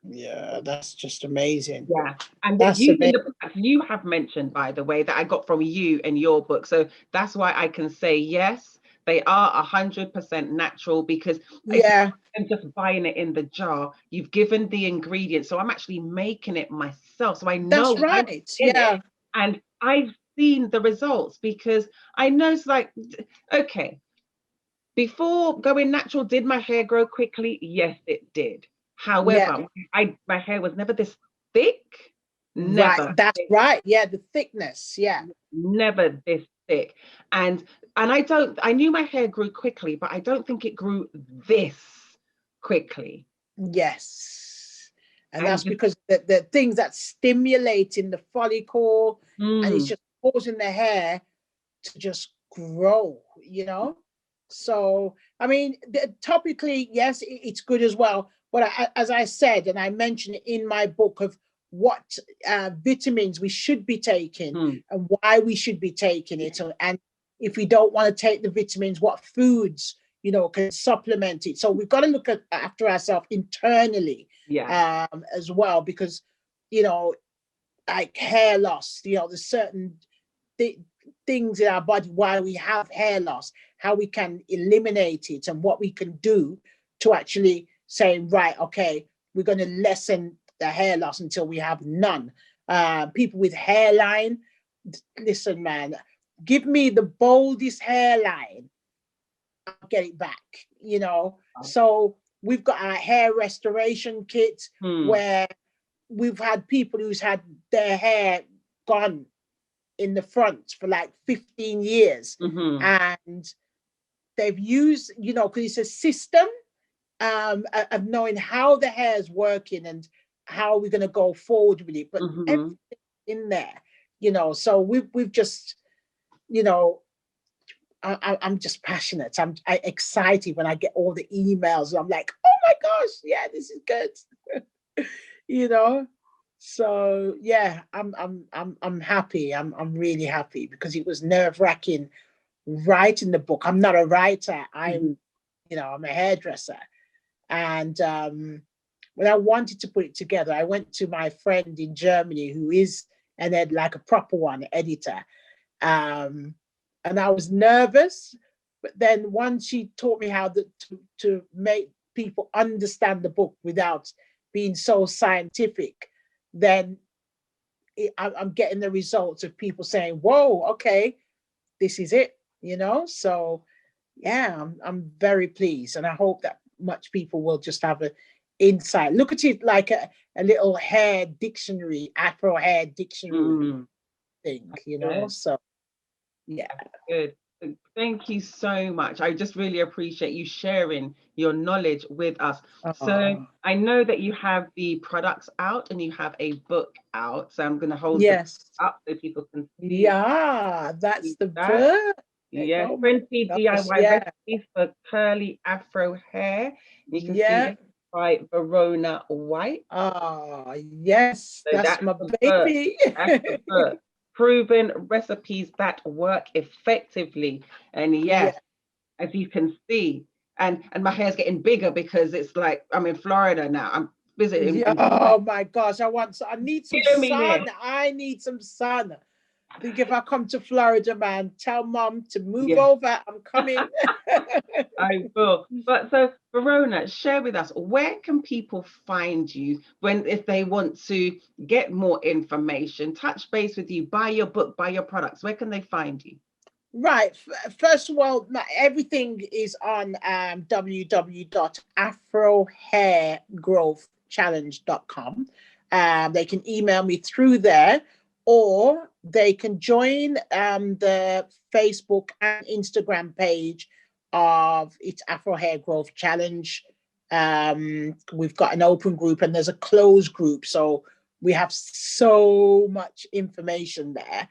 Yeah, that's just amazing. Yeah, and that's using amazing. the products you have mentioned, by the way, that I got from you in your book. So that's why I can say yes, they are 100% natural, because I'm just buying it in the jar. You've given the ingredients, so I'm actually making it myself. So I know that's right. Yeah, and I've seen the results, because I know it's like, okay, before going natural, did my hair grow quickly? Yes, it did. However, my hair was never this thick. Never. Right, that's right. Yeah, the thickness. Yeah, never this thick. And I knew my hair grew quickly, but I don't think it grew this quickly. Yes. And that's because the things that stimulating the follicle and it's just causing the hair to just grow, you know? So, I mean, topically, yes, it's good as well. But as I said, and I mentioned in my book of what vitamins we should be taking and why we should be taking it. And if we don't want to take the vitamins, what foods, you know, can supplement it. So we've got to look after ourselves internally as well, because, you know, like hair loss, you know, there's certain things in our body why we have hair loss, how we can eliminate it, and what we can do to actually say, right, okay, we're going to lessen the hair loss until we have none. People with hairline, listen, man, give me the boldest hairline, I'll get it back, you know. So we've got our hair restoration kit where we've had people who's had their hair gone in the front for like 15 years and they've used, you know, because it's a system of knowing how the hair is working and how we're going to go forward with it, but everything in there, you know. So we've just, you know, I'm just passionate. I'm excited when I get all the emails. I'm like, oh my gosh, yeah, this is good. You know. So yeah, I'm happy. I'm really happy, because it was nerve-wracking writing the book. I'm not a writer. I'm, you know, I'm a hairdresser. And when I wanted to put it together, I went to my friend in Germany who is like a proper one, editor. And I was nervous, but then once she taught me how to make people understand the book without being so scientific, then I'm getting the results of people saying, whoa, okay, this is it, you know? So yeah, I'm very pleased. And I hope that much people will just have an insight. Look at it like a little hair dictionary, Afro hair dictionary thing, you know? So yeah. Good. Thank you so much. I just really appreciate you sharing your knowledge with us. So I know that you have the products out and you have a book out. So I'm going to hold it up so people can see. Yeah, that's the book. Yeah, 20 DIY recipes for curly Afro hair. You can see it by Verona White. Oh, yes, so that's my baby. That's the book. Proven recipes that work effectively. And yes, as you can see, and my hair's getting bigger because it's like I'm in Florida now. I'm visiting. Oh my gosh, I need some sun. I need some sun. I think if I come to Florida, man, tell mom to move over. I'm coming. I will. But so, Verona, share with us, where can people find you if they want to get more information, touch base with you, buy your book, buy your products? Where can they find you? Right. First of all, everything is on www.afrohairgrowthchallenge.com. They can email me through there, or they can join the Facebook and Instagram page of it's Afro Hair Growth Challenge. We've got an open group and there's a closed group. So we have so much information there.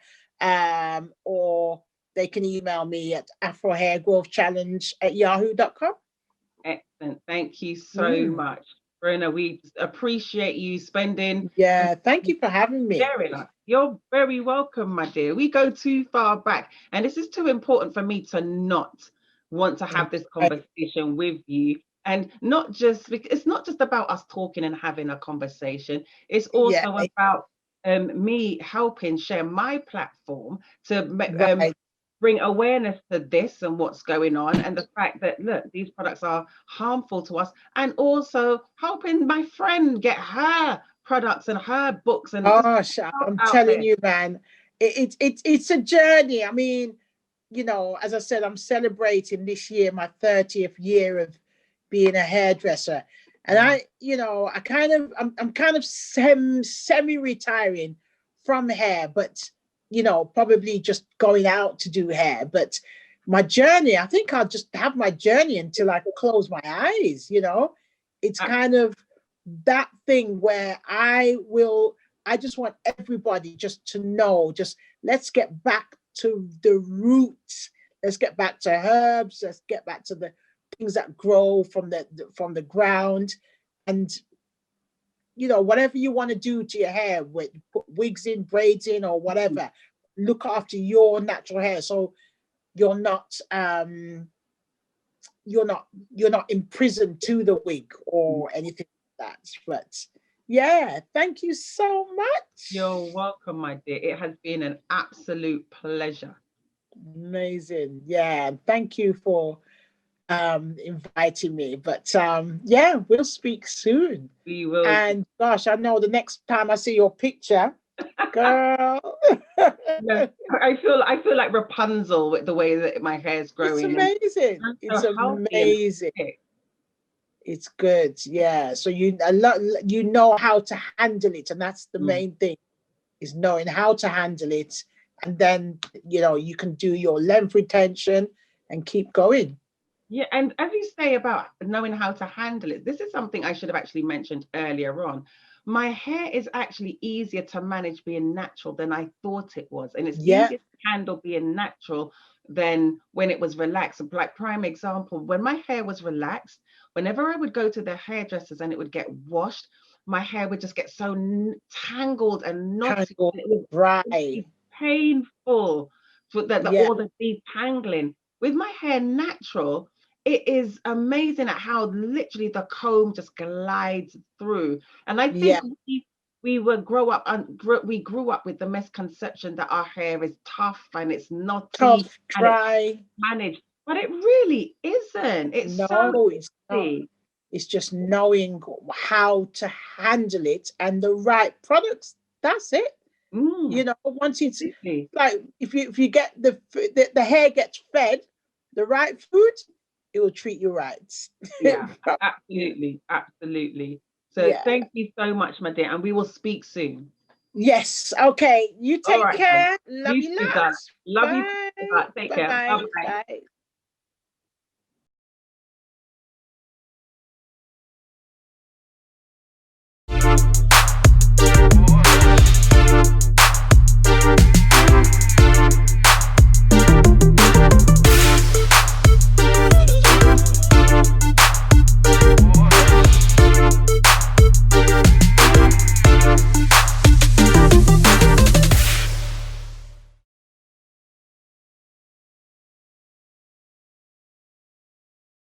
Or they can email me at Afro Hair Growth Challenge at yahoo.com. Excellent. Thank you so much, Verona. We appreciate you spending. Yeah, thank you for having me. You're very welcome, my dear. We go too far back, and this is too important for me to not want to have this conversation with you. And not just because it's not just about us talking and having a conversation. It's also about me helping share my platform to bring awareness to this and what's going on, and the fact that, look, these products are harmful to us, and also helping my friend get her products and her books. And I'm telling you, man, it's a journey. I mean, you know, as I said, I'm celebrating this year my 30th year of being a hairdresser, and I'm kind of semi-retiring from hair, but you know, probably just going out to do hair. But my journey, I think I'll just have my journey until I close my eyes. You know, it's kind of that thing where I just want everybody just to know, just let's get back to the roots. Let's get back to herbs. Let's get back to the things that grow from the ground. And you know, whatever you want to do to your hair, with put wigs in, braids in, or whatever, look after your natural hair so you're not imprisoned to the wig or anything like that. But yeah, thank you so much. You're welcome, my dear. It has been an absolute pleasure. Amazing. Yeah, thank you for inviting me. But yeah, we'll speak soon. We will. And gosh, I know the next time I see your picture, girl. No, I feel like Rapunzel with the way that my hair is growing. It's amazing. It's amazing. It's good. Yeah. So you know how to handle it, and that's the main thing, is knowing how to handle it, and then you know you can do your length retention and keep going. Yeah, and as you say about knowing how to handle it, this is something I should have actually mentioned earlier on. My hair is actually easier to manage being natural than I thought it was. And it's easier to handle being natural than when it was relaxed. Like prime example, when my hair was relaxed, whenever I would go to the hairdressers and it would get washed, my hair would just get so tangled and knotty. It was really painful for all the detangling. With my hair natural, it is amazing at how literally the comb just glides through. And I think we grew up with the misconception that our hair is tough and it's knotty, dry, managed, but it really isn't. It's so easy. It's just knowing how to handle it and the right products. That's it. You know, once it's like if you get the hair gets fed the right food, it will treat you right. Yeah, absolutely. So thank you so much, my dear, and we will speak soon. Yes. Okay. You take care. Love you lots. Love you. Take care. Bye-bye. Bye.